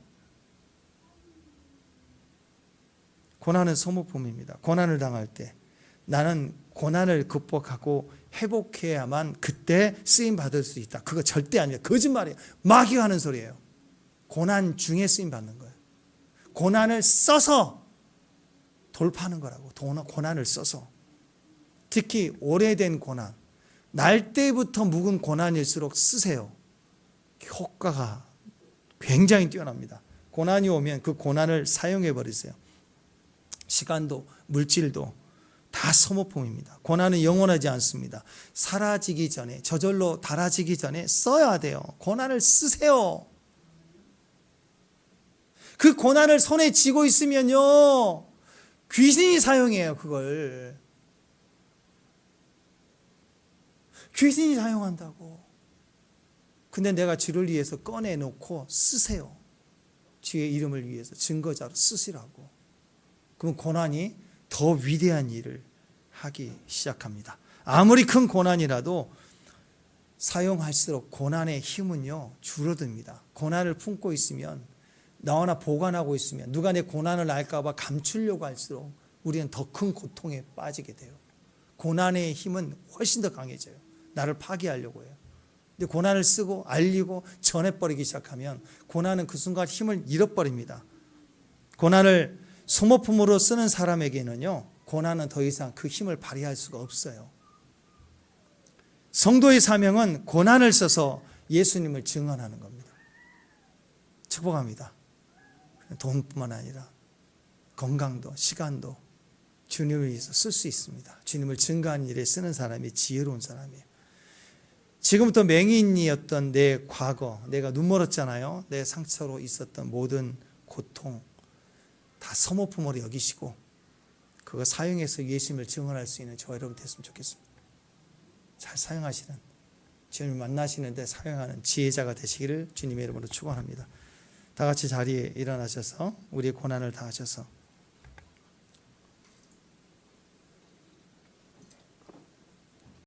고난은 소모품입니다. 고난을 당할 때 나는 고난을 극복하고 회복해야만 그때 쓰임 받을 수 있다. 그거 절대 아니에요. 거짓말이에요. 마귀가 하는 소리예요. 고난 중에 쓰임 받는 거예요. 고난을 써서 돌파하는 거라고. 고난을 써서. 특히 오래된 고난, 날 때부터 묵은 고난일수록 쓰세요. 효과가 굉장히 뛰어납니다. 고난이 오면 그 고난을 사용해 버리세요. 시간도 물질도 다 소모품입니다. 고난은 영원하지 않습니다. 사라지기 전에, 저절로 닳아지기 전에 써야 돼요. 고난을 쓰세요. 그 고난을 손에 쥐고 있으면요, 귀신이 사용해요. 그걸 귀신이 사용한다고. 근데 내가 주를 위해서 꺼내놓고 쓰세요. 주의 이름을 위해서 증거자로 쓰시라고. 그럼 고난이 더 위대한 일을 하기 시작합니다. 아무리 큰 고난이라도 사용할수록 고난의 힘은요, 줄어듭니다. 고난을 품고 있으면, 나와나 보관하고 있으면, 누가 내 고난을 알까 봐 감추려고 할수록 우리는 더 큰 고통에 빠지게 돼요. 고난의 힘은 훨씬 더 강해져요. 나를 파괴하려고 해요. 근데 고난을 쓰고 알리고 전해버리기 시작하면 고난은 그 순간 힘을 잃어버립니다. 고난을 소모품으로 쓰는 사람에게는요, 고난은 더 이상 그 힘을 발휘할 수가 없어요. 성도의 사명은 고난을 써서 예수님을 증언하는 겁니다. 축복합니다. 돈뿐만 아니라 건강도, 시간도 주님을 위해서 쓸 수 있습니다. 주님을 증거하는 일에 쓰는 사람이 지혜로운 사람이에요. 지금부터 맹인이었던 내 과거, 내가 눈멀었잖아요. 내 상처로 있었던 모든 고통 다 소모품으로 여기시고 그거 사용해서 예수님을 증언할 수 있는 저와 여러분 됐으면 좋겠습니다. 잘 사용하시는, 주님을 만나시는데 사용하는 지혜자가 되시기를 주님의 이름으로 축원합니다. 다 같이 자리에 일어나셔서 우리의 고난을 다하셔서